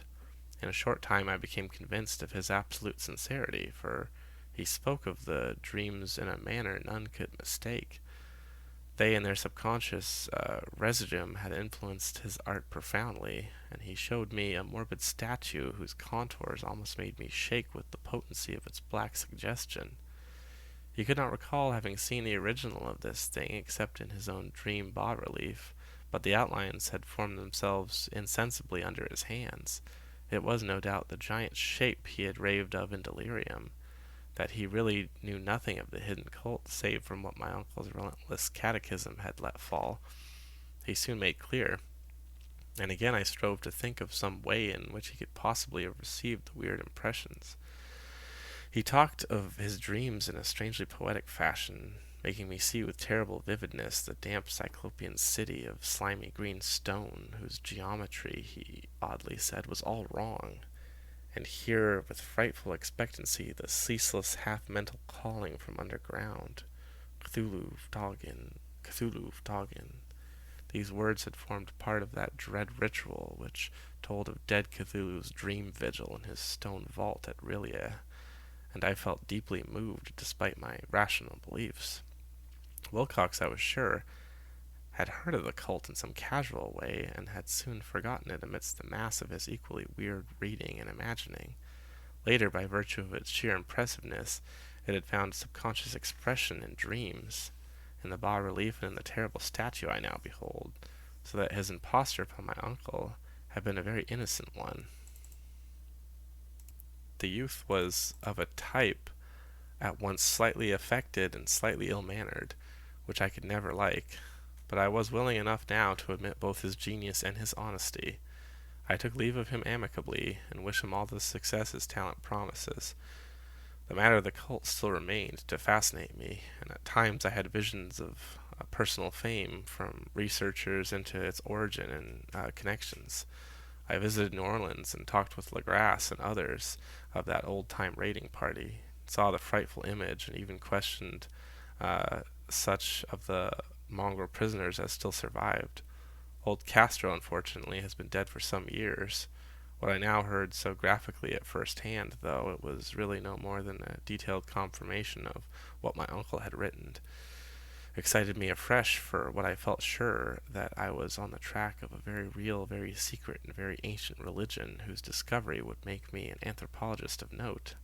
In a short time I became convinced of his absolute sincerity, for he spoke of the dreams in a manner none could mistake. They and their subconscious residuum had influenced his art profoundly, and he showed me a morbid statue whose contours almost made me shake with the potency of its black suggestion. He could not recall having seen the original of this thing except in his own dream bas-relief, but the outlines had formed themselves insensibly under his hands. It was no doubt the giant shape he had raved of in delirium. That he really knew nothing of the hidden cult save from what my uncle's relentless catechism had let fall, he soon made clear, and again I strove to think of some way in which he could possibly have received the weird impressions. He talked of his dreams in a strangely poetic fashion, making me see with terrible vividness the damp cyclopean city of slimy green stone, whose geometry, he oddly said, was all wrong, and hear with frightful expectancy the ceaseless half-mental calling from underground, Cthulhu Vtagin, Cthulhu Vtagin. These words had formed part of that dread ritual which told of dead Cthulhu's dream vigil in his stone vault at R'lyeh, and I felt deeply moved despite my rational beliefs. Wilcox, I was sure, had heard of the cult in some casual way, and had soon forgotten it amidst the mass of his equally weird reading and imagining. Later, by virtue of its sheer impressiveness, it had found subconscious expression in dreams, in the bas-relief and in the terrible statue I now behold, so that his imposture upon my uncle had been a very innocent one. The youth was of a type at once slightly affected and slightly ill-mannered, which I could never like, but I was willing enough now to admit both his genius and his honesty. I took leave of him amicably, and wished him all the success his talent promises. The matter of the cult still remained to fascinate me, and at times I had visions of personal fame from researchers into its origin and connections. I visited New Orleans and talked with Legras and others of that old-time raiding party, saw the frightful image, and even questioned such of the mongrel prisoners as still survived. Old Castro, unfortunately, has been dead for some years. What I now heard so graphically at first hand, though it was really no more than a detailed confirmation of what my uncle had written, excited me afresh for what I felt sure that I was on the track of a very real, very secret, and very ancient religion whose discovery would make me an anthropologist of note.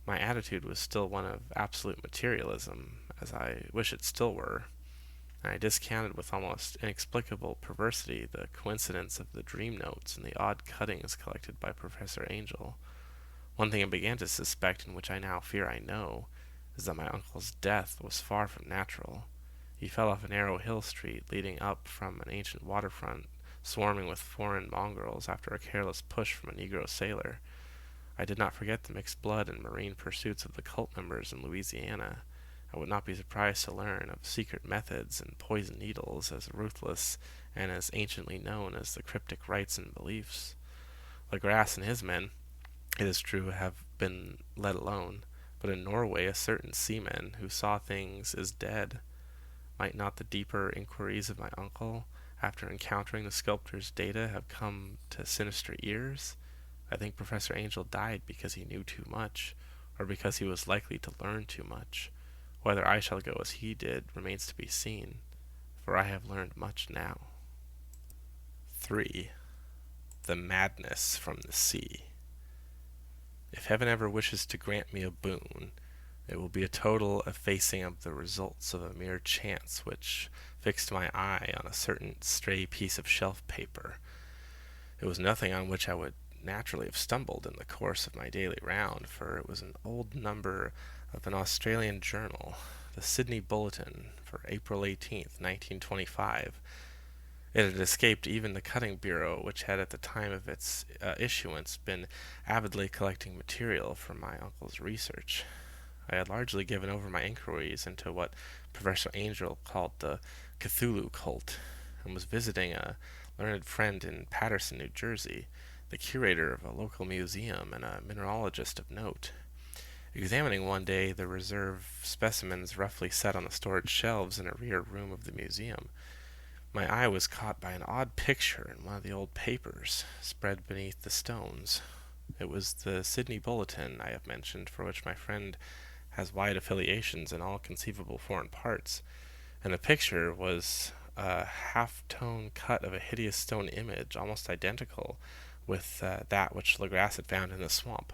My attitude was still one of absolute materialism, as I wish it still were, and I discounted with almost inexplicable perversity the coincidence of the dream notes and the odd cuttings collected by Professor Angel. One thing I began to suspect, and which I now fear I know, is that my uncle's death was far from natural. He fell off a narrow hill street leading up from an ancient waterfront swarming with foreign mongrels after a careless push from a Negro sailor. I did not forget the mixed blood and marine pursuits of the cult members in Louisiana. I would not be surprised to learn of secret methods and poison needles as ruthless and as anciently known as the cryptic rites and beliefs. Legrasse and his men, it is true, have been let alone, but in Norway a certain seaman who saw things is dead. Might not the deeper inquiries of my uncle, after encountering the sculptor's data, have come to sinister ears? I think Professor Angel died because he knew too much, or because he was likely to learn too much. Whether I shall go as he did remains to be seen, for I have learned much now. 3. The Madness from the Sea. If heaven ever wishes to grant me a boon, it will be a total effacing of the results of a mere chance which fixed my eye on a certain stray piece of shelf paper. It was nothing on which I would naturally have stumbled in the course of my daily round, for it was an old number of an Australian journal, the Sydney Bulletin, for April 18th, 1925. It had escaped even the cutting bureau, which had at the time of its issuance been avidly collecting material for my uncle's research. I had largely given over my inquiries into what Professor Angel called the Cthulhu cult, and was visiting a learned friend in Paterson, New Jersey, the curator of a local museum and a mineralogist of note. Examining one day the reserve specimens roughly set on the storage shelves in a rear room of the museum, my eye was caught by an odd picture in one of the old papers spread beneath the stones. It was the Sydney Bulletin I have mentioned, for which my friend has wide affiliations in all conceivable foreign parts, and the picture was a half-tone cut of a hideous stone image almost identical with that which Legrasse had found in the swamp.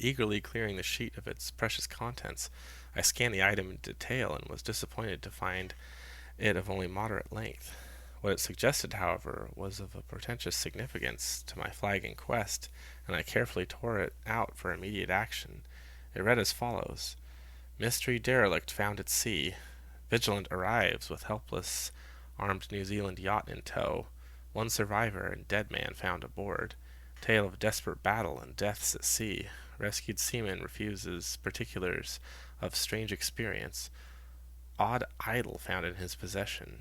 Eagerly clearing the sheet of its precious contents, I scanned the item in detail and was disappointed to find it of only moderate length. What it suggested, however, was of a portentous significance to my flagging quest, and I carefully tore it out for immediate action. It read as follows: Mystery derelict found at sea. Vigilant arrives with helpless armed New Zealand yacht in tow. One survivor and dead man found aboard. Tale of desperate battle and deaths at sea. Rescued seaman refuses particulars of strange experience. Odd idol found in his possession.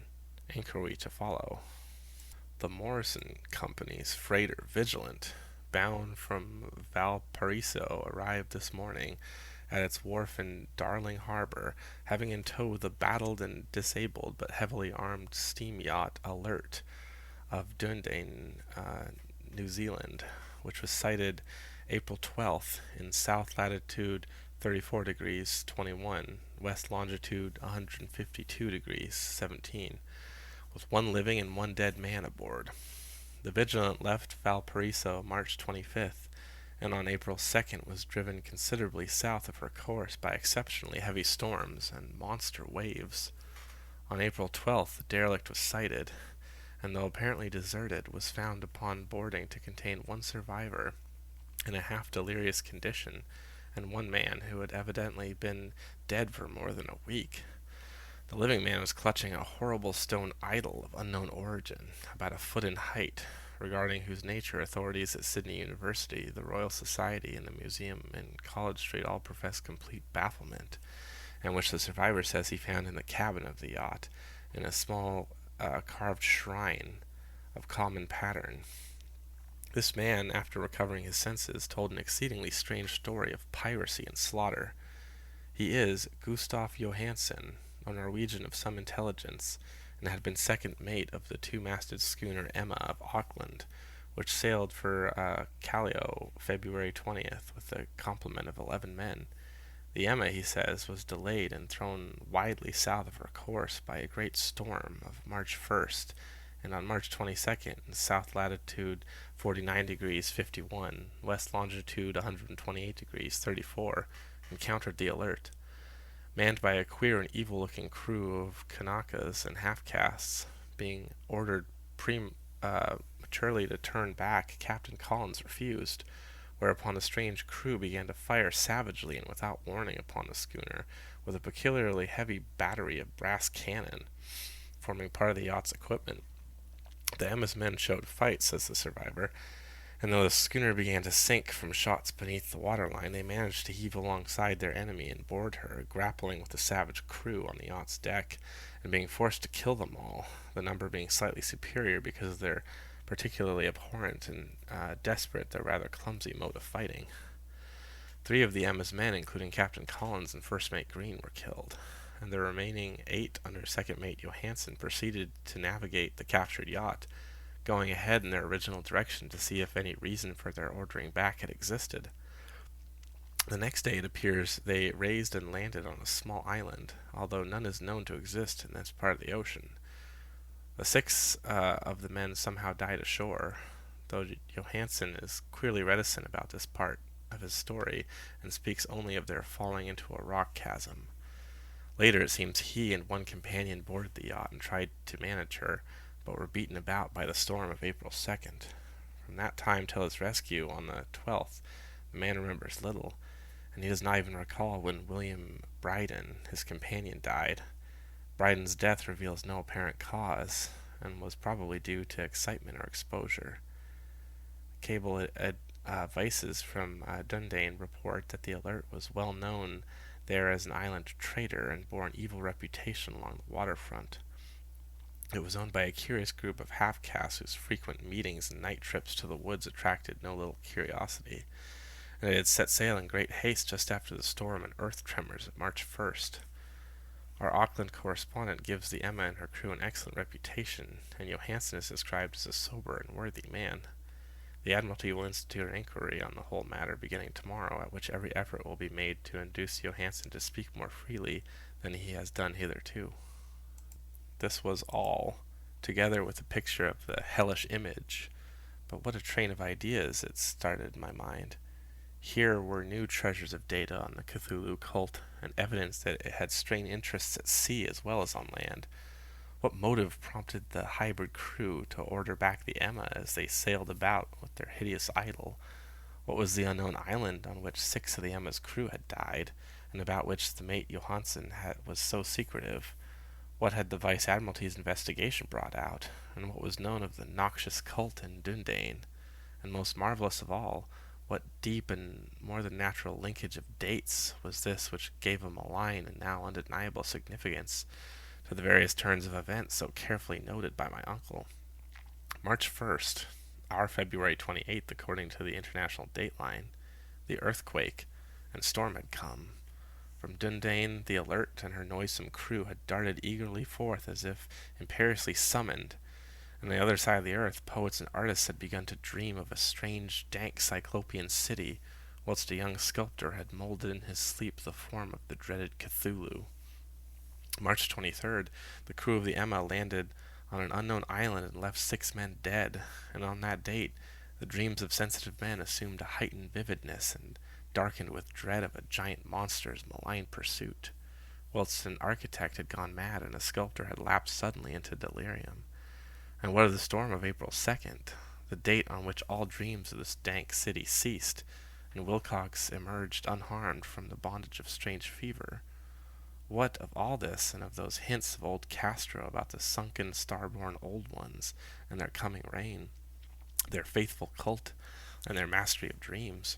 Inquiry to follow. The Morrison Company's freighter Vigilant, bound from Valparaiso, arrived this morning at its wharf in Darling Harbor, having in tow the battled and disabled but heavily armed steam yacht Alert of Dunedin, New Zealand, which was sighted April 12th in south latitude 34 degrees 21, west longitude 152 degrees 17, with one living and one dead man aboard. The Vigilant left Valparaiso March 25th, and on April 2nd was driven considerably south of her course by exceptionally heavy storms and monster waves. On April 12th the derelict was sighted, and though apparently deserted, was found upon boarding to contain one survivor in a half-delirious condition, and one man who had evidently been dead for more than a week. The living man was clutching a horrible stone idol of unknown origin, about a foot in height, regarding whose nature authorities at Sydney University, the Royal Society, and the Museum in College Street all profess complete bafflement, and which the survivor says he found in the cabin of the yacht, in a small carved shrine of common pattern. This man, after recovering his senses, told an exceedingly strange story of piracy and slaughter. He is Gustav Johansen, a Norwegian of some intelligence, and had been second mate of the two-masted schooner Emma of Auckland, which sailed for Callao February 20th with a complement of 11 men. The Emma, he says, was delayed and thrown widely south of her course by a great storm of March 1st, and on March 22nd, in south latitude 49 degrees 51, west longitude 128 degrees 34, encountered the Alert. Manned by a queer and evil-looking crew of Kanakas and half-castes, being ordered prematurely to turn back, Captain Collins refused, whereupon the strange crew began to fire savagely and without warning upon the schooner, with a peculiarly heavy battery of brass cannon, forming part of the yacht's equipment. The Emma's men showed fight, says the survivor, and though the schooner began to sink from shots beneath the waterline, they managed to heave alongside their enemy and board her, grappling with the savage crew on the yacht's deck, and being forced to kill them all, the number being slightly superior because of their particularly abhorrent and desperate, though rather clumsy mode of fighting. 3 of the Emma's men, including Captain Collins and First Mate Green, were killed, and the remaining 8 under Second Mate Johansen proceeded to navigate the captured yacht, going ahead in their original direction to see if any reason for their ordering back had existed. The next day, it appears, they raised and landed on a small island, although none is known to exist in this part of the ocean. The 6 of the men somehow died ashore, though Johansen is queerly reticent about this part of his story and speaks only of their falling into a rock chasm. Later, it seems he and one companion boarded the yacht and tried to manage her, but were beaten about by the storm of April 2nd. From that time till his rescue on the 12th, the man remembers little, and he does not even recall when William Bryden, his companion, died. Bryden's death reveals no apparent cause, and was probably due to excitement or exposure. Cable advices from Dundane report that the Alert was well known there as an island trader and bore an evil reputation along the waterfront. It was owned by a curious group of half-castes whose frequent meetings and night trips to the woods attracted no little curiosity, and it had set sail in great haste just after the storm and earth tremors of March 1st. Our Auckland correspondent gives the Emma and her crew an excellent reputation, and Johansen is described as a sober and worthy man. The Admiralty will institute an inquiry on the whole matter beginning tomorrow, at which every effort will be made to induce Johansen to speak more freely than he has done hitherto. This was all, together with a picture of the hellish image, but what a train of ideas it started in my mind. Here were new treasures of data on the Cthulhu cult, and evidence that it had strained interests at sea as well as on land. What motive prompted the hybrid crew to order back the Emma as they sailed about with their hideous idol? What was the unknown island on which 6 of the Emma's crew had died, and about which the mate Johansen was so secretive? What had the Vice Admiralty's investigation brought out, and what was known of the noxious cult in Dundane? And most marvelous of all, what deep and more than natural linkage of dates was this which gave a malign and now undeniable significance to the various turns of events so carefully noted by my uncle? March 1st, our February 28th according to the international dateline, the earthquake and storm had come. From Dundane, the Alert and her noisome crew had darted eagerly forth as if imperiously summoned. On the other side of the earth, poets and artists had begun to dream of a strange, dank cyclopean city, whilst a young sculptor had molded in his sleep the form of the dreaded Cthulhu. March 23rd, the crew of the Emma landed on an unknown island and left 6 men dead, and on that date, the dreams of sensitive men assumed a heightened vividness and darkened with dread of a giant monster's malign pursuit, whilst an architect had gone mad and a sculptor had lapsed suddenly into delirium. And what of the storm of April 2nd, the date on which all dreams of this dank city ceased, and Wilcox emerged unharmed from the bondage of strange fever? What of all this, and of those hints of old Castro about the sunken star-born old ones and their coming reign, their faithful cult, and their mastery of dreams?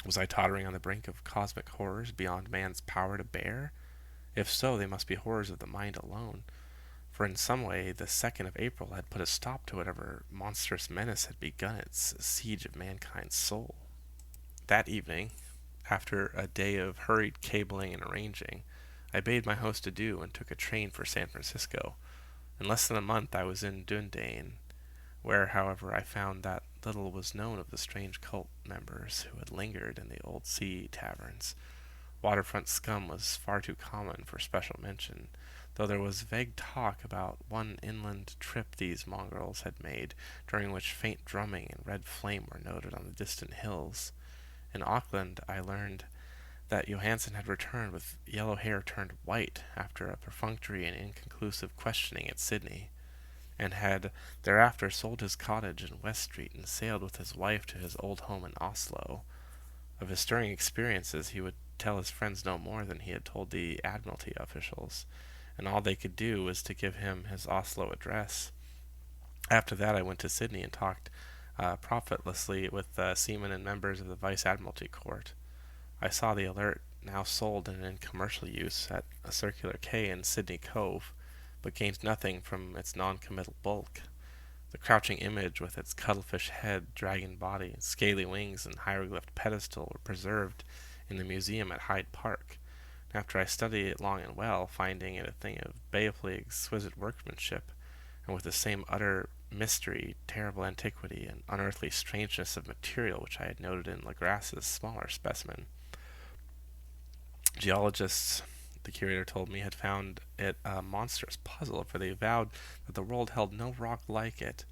Was I tottering on the brink of cosmic horrors beyond man's power to bear? If so, they must be horrors of the mind alone, for in some way the 2nd of April had put a stop to whatever monstrous menace had begun its siege of mankind's soul. That evening, after a day of hurried cabling and arranging, I bade my host adieu and took a train for San Francisco. In less than a month I was in Dundane, where, however, I found that little was known of the strange cult members who had lingered in the old sea taverns. Waterfront scum was far too common for special mention, though there was vague talk about one inland trip these mongrels had made, during which faint drumming and red flame were noted on the distant hills. In Auckland I learned that Johansen had returned with yellow hair turned white after a perfunctory and inconclusive questioning at Sydney, and had thereafter sold his cottage in West Street and sailed with his wife to his old home in Oslo. Of his stirring experiences he would tell his friends no more than he had told the Admiralty officials, and all they could do was to give him his Oslo address. After that, I went to Sydney and talked profitlessly with seamen and members of the Vice Admiralty Court. I saw the Alert now sold and in commercial use at a circular quay in Sydney Cove, but gained nothing from its non-committal bulk. The crouching image with its cuttlefish head, dragon body, scaly wings, and hieroglyphed pedestal were preserved in the museum at Hyde Park. After I studied it long and well, finding it a thing of balefully exquisite workmanship, and with the same utter mystery, terrible antiquity, and unearthly strangeness of material which I had noted in Legras's smaller specimen. Geologists, the curator told me, had found it a monstrous puzzle, for they vowed that the world held no rock like it.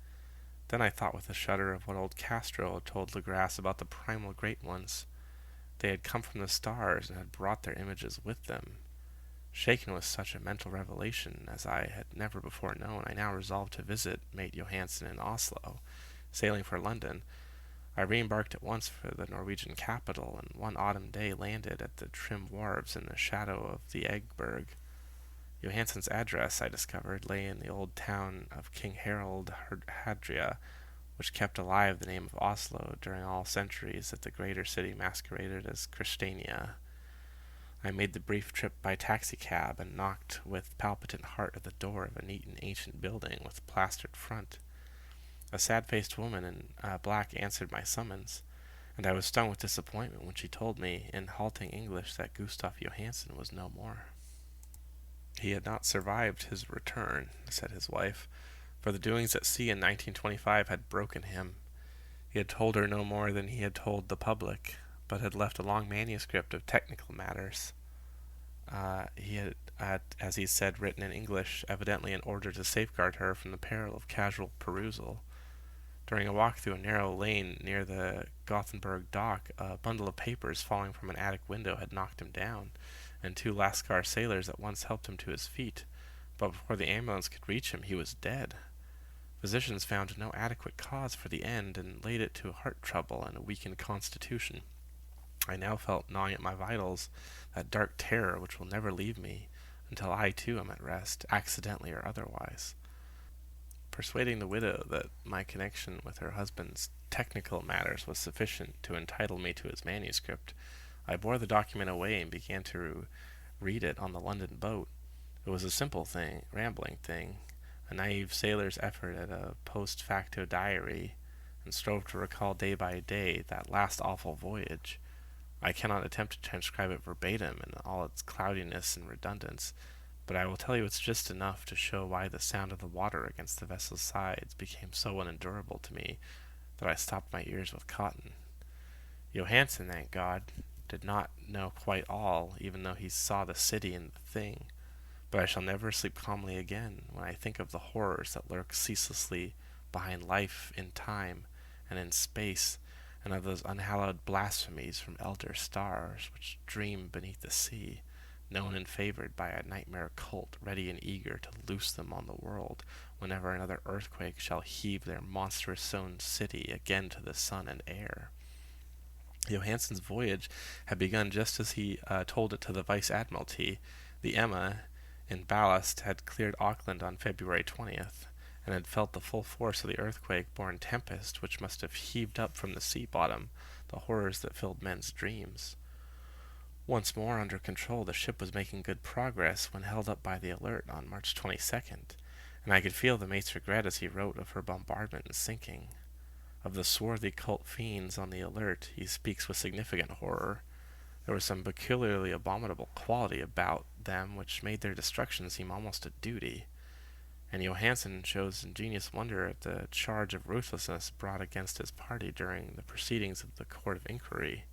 Then I thought with a shudder of what old Castro had told Legras about the primal great ones. They had come from the stars and had brought their images with them. Shaken with such a mental revelation as I had never before known, I now resolved to visit mate Johansen in Oslo. Sailing for London, I re-embarked at once for the Norwegian capital, and one autumn day landed at the trim wharves in the shadow of the Eggberg. Johansen's address, I discovered, lay in the old town of King Harald Hadria, which kept alive the name of Oslo during all centuries that the greater city masqueraded as Christiania. I made the brief trip by taxicab and knocked with palpitant heart at the door of a neat and ancient building with plastered front. A sad-faced woman in black answered my summons, and I was stung with disappointment when she told me in halting English that Gustav Johansen was no more. He had not survived his return, said his wife, for the doings at sea in 1925 had broken him. He had told her no more than he had told the public, but had left a long manuscript of technical matters. He had, as he said, written in English, evidently in order to safeguard her from the peril of casual perusal. During a walk through a narrow lane near the Gothenburg dock, a bundle of papers falling from an attic window had knocked him down, and two Lascar sailors at once helped him to his feet. But before the ambulance could reach him, he was dead. Physicians found no adequate cause for the end, and laid it to heart trouble and a weakened constitution. I now felt gnawing at my vitals that dark terror which will never leave me until I too am at rest, accidentally or otherwise. Persuading the widow that my connection with her husband's technical matters was sufficient to entitle me to his manuscript, I bore the document away and began to read it on the London boat. It was a simple thing, rambling thing, a naive sailor's effort at a post facto diary, and strove to recall day by day that last awful voyage. I cannot attempt to transcribe it verbatim in all its cloudiness and redundance, but I will tell you it's just enough to show why the sound of the water against the vessel's sides became so unendurable to me that I stopped my ears with cotton. Johansen, thank God, did not know quite all, even though he saw the city and the thing. But I shall never sleep calmly again when I think of the horrors that lurk ceaselessly behind life in time and in space, and of those unhallowed blasphemies from elder stars which dream beneath the sea, known and favored by a nightmare cult ready and eager to loose them on the world whenever another earthquake shall heave their monstrous sown city again to the sun and air. Johansen's voyage had begun just as he told it to the Vice Admiralty. The Emma, in ballast, had cleared Auckland on February 20th, and had felt the full force of the earthquake-born tempest which must have heaved up from the sea bottom the horrors that filled men's dreams. Once more under control, the ship was making good progress when held up by the Alert on March 22nd, and I could feel the mate's regret as he wrote of her bombardment and sinking. Of the swarthy cult fiends on the Alert he speaks with significant horror. There was some peculiarly abominable quality about them which made their destruction seem almost a duty, and Johansen shows ingenious wonder at the charge of ruthlessness brought against his party during the proceedings of the Court of Inquiry.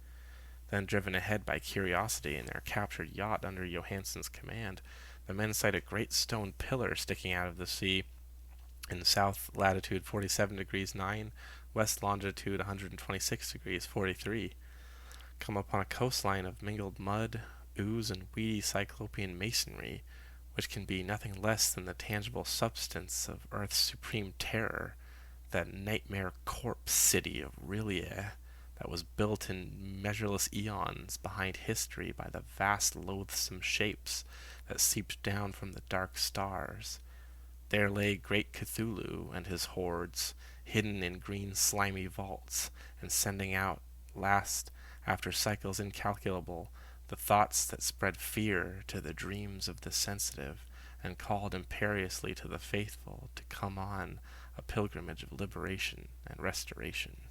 Then, driven ahead by curiosity in their captured yacht under Johansen's command, the men sight a great stone pillar sticking out of the sea in south latitude 47 degrees 9, west longitude 126 degrees 43, come upon a coastline of mingled mud, ooze, and weedy cyclopean masonry, which can be nothing less than the tangible substance of Earth's supreme terror, that nightmare corpse city of R'lyeh, that was built in measureless eons behind history by the vast loathsome shapes that seeped down from the dark stars. There lay great Cthulhu and his hordes, hidden in green slimy vaults, and sending out, last, after cycles incalculable, the thoughts that spread fear to the dreams of the sensitive, and called imperiously to the faithful to come on a pilgrimage of liberation and restoration.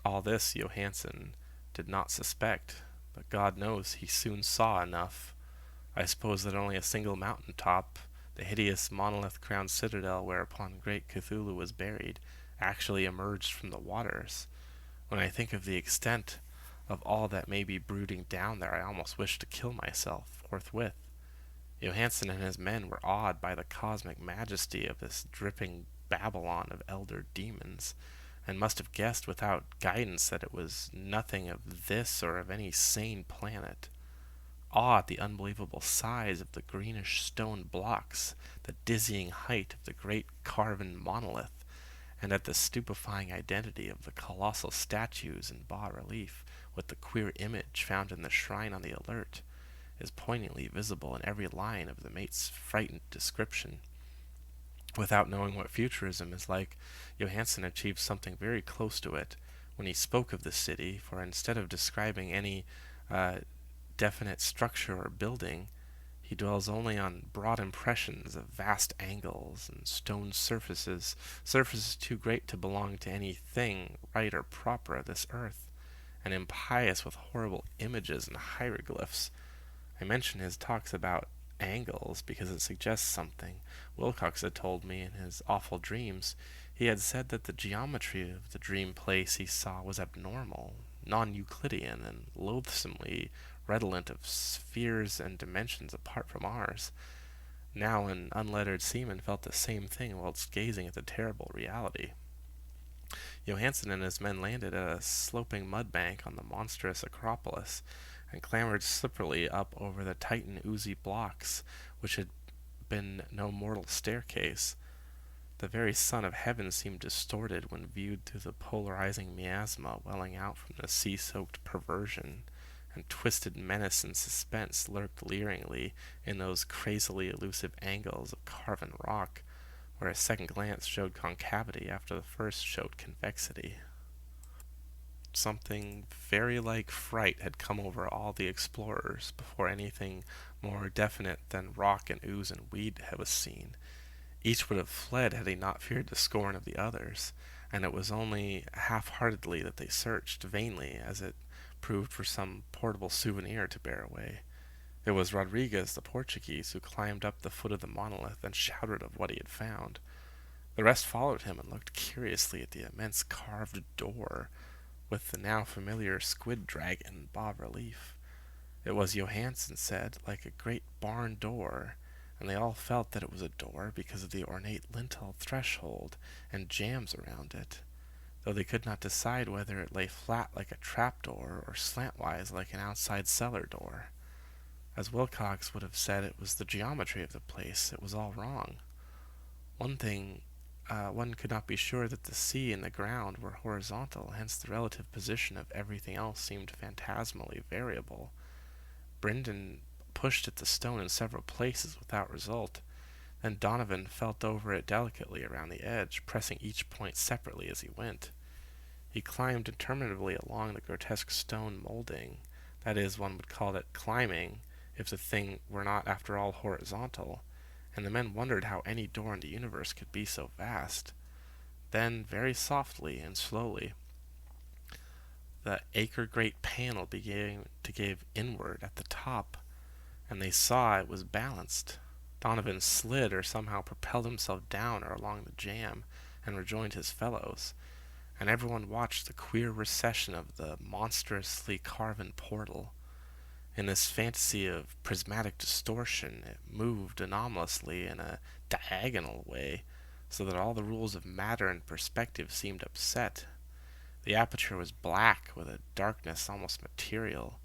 All this Johansen did not suspect, but God knows he soon saw enough. I suppose that only a single mountain top, the hideous monolith-crowned citadel whereupon great Cthulhu was buried, actually emerged from the waters. When I think of the extent of all that may be brooding down there, I almost wish to kill myself forthwith. Johansen and his men were awed by the cosmic majesty of this dripping Babylon of elder demons, and must have guessed without guidance that it was nothing of this or of any sane planet. Awe at the unbelievable size of the greenish stone blocks, the dizzying height of the great carven monolith, and at the stupefying identity of the colossal statues in bas-relief with the queer image found in the shrine on the Alert, is poignantly visible in every line of the mate's frightened description. Without knowing what futurism is like, Johansen achieved something very close to it when he spoke of the city, for instead of describing any definite structure or building, he dwells only on broad impressions of vast angles and stone surfaces, surfaces too great to belong to any thing right or proper of this earth, and impious with horrible images and hieroglyphs. I mention his talks about angles because it suggests something. Wilcox had told me in his awful dreams he had said that the geometry of the dream place he saw was abnormal, non-Euclidean, and loathsomely redolent of spheres and dimensions apart from ours. Now an unlettered seaman felt the same thing whilst gazing at the terrible reality. Johansen and his men landed at a sloping mud bank on the monstrous Acropolis, and clambered slipperily up over the Titan oozy blocks, which had been no mortal staircase. The very sun of heaven seemed distorted when viewed through the polarizing miasma welling out from the sea-soaked perversion, and twisted menace and suspense lurked leeringly in those crazily elusive angles of carven rock, where a second glance showed concavity after the first showed convexity. Something very like fright had come over all the explorers before anything more definite than rock and ooze and weed was seen. Each would have fled had he not feared the scorn of the others, and it was only half-heartedly that they searched, vainly as it proved, for some portable souvenir to bear away. It was Rodriguez the Portuguese who climbed up the foot of the monolith and shouted of what he had found. The rest followed him and looked curiously at the immense carved door, with the now familiar squid dragon bas-relief. It was, Johansen said, like a great barn door, and they all felt that it was a door because of the ornate lintel threshold and jambs around it, though they could not decide whether it lay flat like a trapdoor or slantwise like an outside cellar door. As Wilcox would have said, it was the geometry of the place. It was all wrong. One could not be sure that the sea and the ground were horizontal, hence the relative position of everything else seemed phantasmally variable. Brynden pushed at the stone in several places without result. Then Donovan felt over it delicately around the edge, pressing each point separately as he went. He climbed interminably along the grotesque stone molding. That is, one would call it climbing, if the thing were not after all horizontal, and the men wondered how any door in the universe could be so vast. Then, very softly and slowly, the acre-great panel began to give inward at the top, and they saw it was balanced. Donovan slid or somehow propelled himself down or along the jamb, and rejoined his fellows, and everyone watched the queer recession of the monstrously carven portal. In this fantasy of prismatic distortion, it moved anomalously in a diagonal way, so that all the rules of matter and perspective seemed upset. The aperture was black, with a darkness almost material.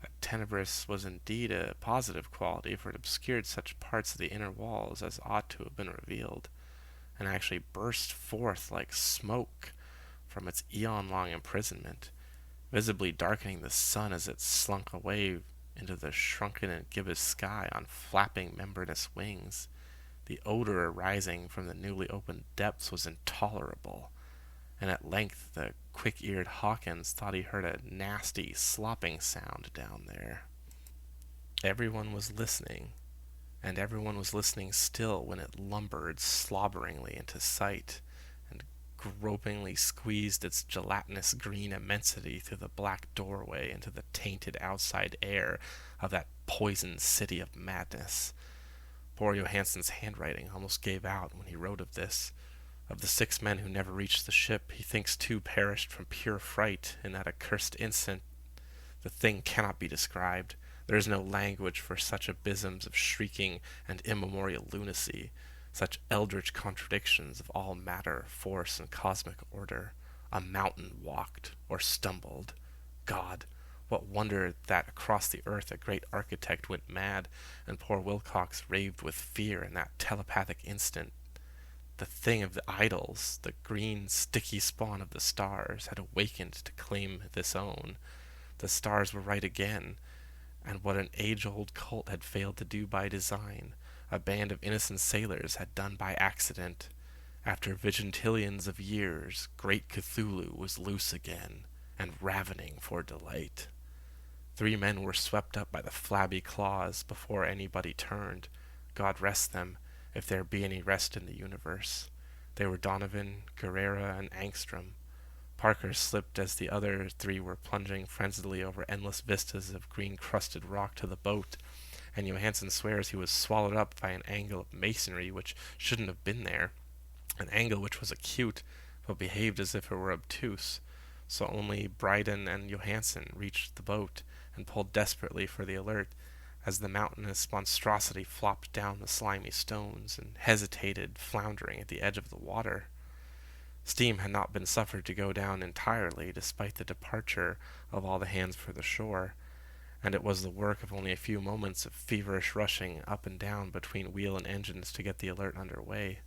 That tenebrous was indeed a positive quality, for it obscured such parts of the inner walls as ought to have been revealed, and actually burst forth like smoke from its eon-long imprisonment, visibly darkening the sun as it slunk away into the shrunken and gibbous sky on flapping membranous wings. The odor arising from the newly opened depths was intolerable, and at length the quick-eared Hawkins thought he heard a nasty, slopping sound down there. Everyone was listening, and everyone was listening still when it lumbered slobberingly into sight and gropingly squeezed its gelatinous green immensity through the black doorway into the tainted outside air of that poisoned city of madness. Poor Johansen's handwriting almost gave out when he wrote of this. Of the 6 men who never reached the ship, he thinks 2 perished from pure fright in that accursed instant. The thing cannot be described. There is no language for such abysms of shrieking and immemorial lunacy, such eldritch contradictions of all matter, force, and cosmic order. A mountain walked, or stumbled. God, what wonder that across the earth a great architect went mad, and poor Wilcox raved with fear in that telepathic instant. The thing of the idols, the green, sticky spawn of the stars, had awakened to claim this own. The stars were right again, and what an age-old cult had failed to do by design, a band of innocent sailors had done by accident. After vigintillions of years, great Cthulhu was loose again, and ravening for delight. 3 men were swept up by the flabby claws before anybody turned. God rest them, if there be any rest in the universe. They were Donovan, Guerrera, and Angstrom. Parker slipped as the other 3 were plunging frenziedly over endless vistas of green-crusted rock to the boat, and Johansen swears he was swallowed up by an angle of masonry which shouldn't have been there, an angle which was acute, but behaved as if it were obtuse. So only Bryden and Johansen reached the boat and pulled desperately for the Alert, as the mountainous monstrosity flopped down the slimy stones and hesitated, floundering at the edge of the water. Steam had not been suffered to go down entirely, despite the departure of all the hands for the shore, and it was the work of only a few moments of feverish rushing up and down between wheel and engines to get the Alert under way.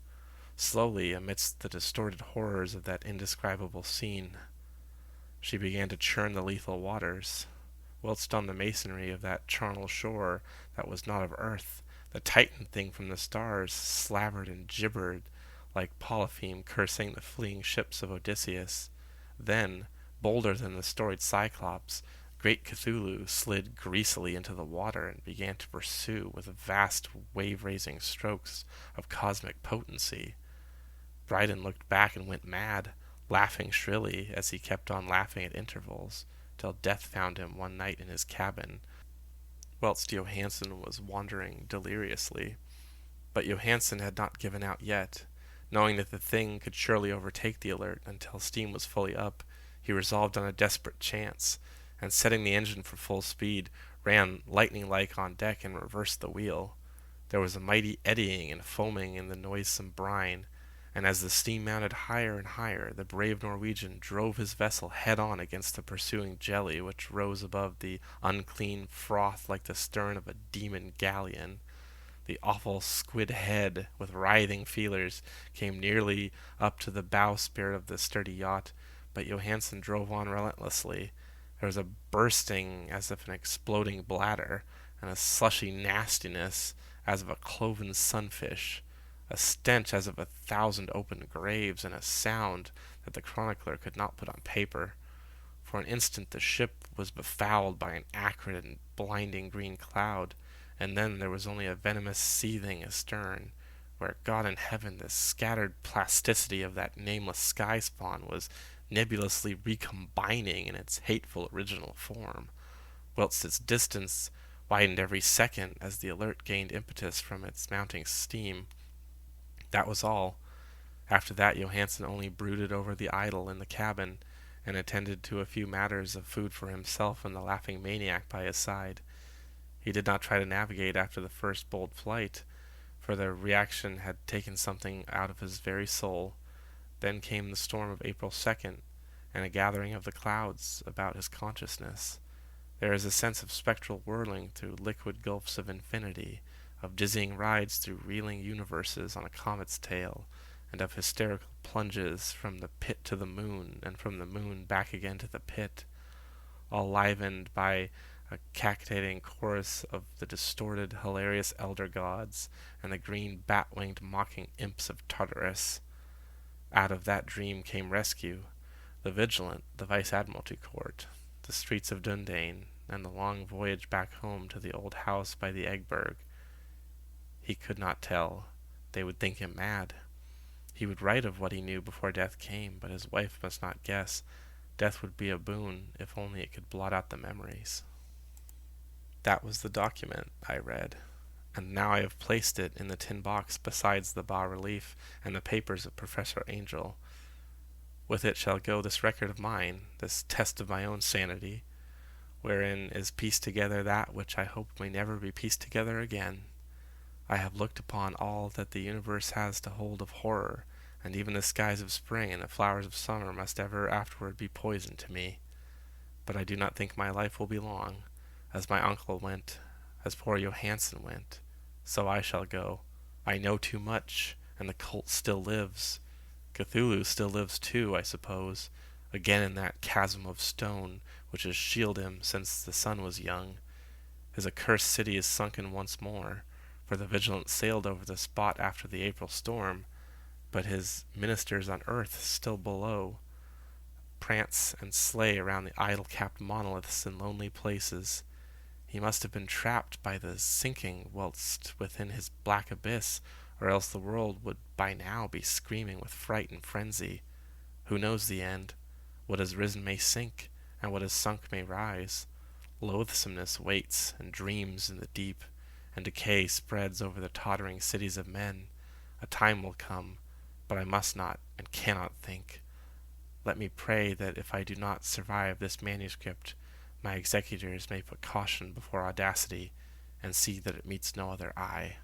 Slowly, amidst the distorted horrors of that indescribable scene, she began to churn the lethal waters, whilst on the masonry of that charnel shore that was not of earth, the Titan thing from the stars slavered and gibbered like Polypheme cursing the fleeing ships of Odysseus. Then, bolder than the storied Cyclops, great Cthulhu slid greasily into the water and began to pursue with vast wave-raising strokes of cosmic potency. Bryden looked back and went mad, laughing shrilly as he kept on laughing at intervals, till death found him one night in his cabin, whilst Johansen was wandering deliriously. But Johansen had not given out yet. Knowing that the thing could surely overtake the Alert until steam was fully up, he resolved on a desperate chance, and setting the engine for full speed, ran lightning-like on deck and reversed the wheel. There was a mighty eddying and foaming in the noisome brine, and as the steam mounted higher and higher, the brave Norwegian drove his vessel head-on against the pursuing jelly which rose above the unclean froth like the stern of a demon galleon. The awful squid head, with writhing feelers, came nearly up to the bowsprit of the sturdy yacht, but Johansen drove on relentlessly. There was a bursting as of an exploding bladder, and a slushy nastiness as of a cloven sunfish, a stench as of 1,000 open graves, and a sound that the chronicler could not put on paper. For an instant the ship was befouled by an acrid and blinding green cloud, and then there was only a venomous seething astern, where, God in heaven, the scattered plasticity of that nameless sky spawn was nebulously recombining in its hateful original form, whilst its distance widened every second as the Alert gained impetus from its mounting steam. That was all. After that Johansen only brooded over the idol in the cabin, and attended to a few matters of food for himself and the laughing maniac by his side. He did not try to navigate after the first bold flight, for the reaction had taken something out of his very soul. Then came the storm of April 2nd, and a gathering of the clouds about his consciousness. There is a sense of spectral whirling through liquid gulfs of infinity, of dizzying rides through reeling universes on a comet's tail, and of hysterical plunges from the pit to the moon, and from the moon back again to the pit, all livened by a cactidating chorus of the distorted, hilarious elder gods, and the green bat-winged mocking imps of Tartarus. Out of that dream came rescue, the Vigilant, the Vice-Admiralty Court, the streets of Dundane, and the long voyage back home to the old house by the Eggberg. He could not tell. They would think him mad. He would write of what he knew before death came, but his wife must not guess. Death would be a boon, if only it could blot out the memories. That was the document, I read, and now I have placed it in the tin box besides the bas-relief and the papers of Professor Angel. With it shall go this record of mine, this test of my own sanity, wherein is pieced together that which I hope may never be pieced together again. I have looked upon all that the universe has to hold of horror, and even the skies of spring and the flowers of summer must ever afterward be poison to me. But I do not think my life will be long. As my uncle went, as poor Johansen went, so I shall go. I know too much, and the cult still lives. Cthulhu still lives too, I suppose, again in that chasm of stone which has shielded him since the sun was young. His accursed city is sunken once more, for the Vigilant sailed over the spot after the April storm, but his ministers on earth still below prance and slay around the idol-capped monoliths in lonely places. He must have been trapped by the sinking whilst within his black abyss, or else the world would by now be screaming with fright and frenzy. Who knows the end? What has risen may sink, and what has sunk may rise. Loathsomeness waits and dreams in the deep, and decay spreads over the tottering cities of men. A time will come, but I must not and cannot think. Let me pray that if I do not survive this manuscript, my executors may put caution before audacity, and see that it meets no other eye.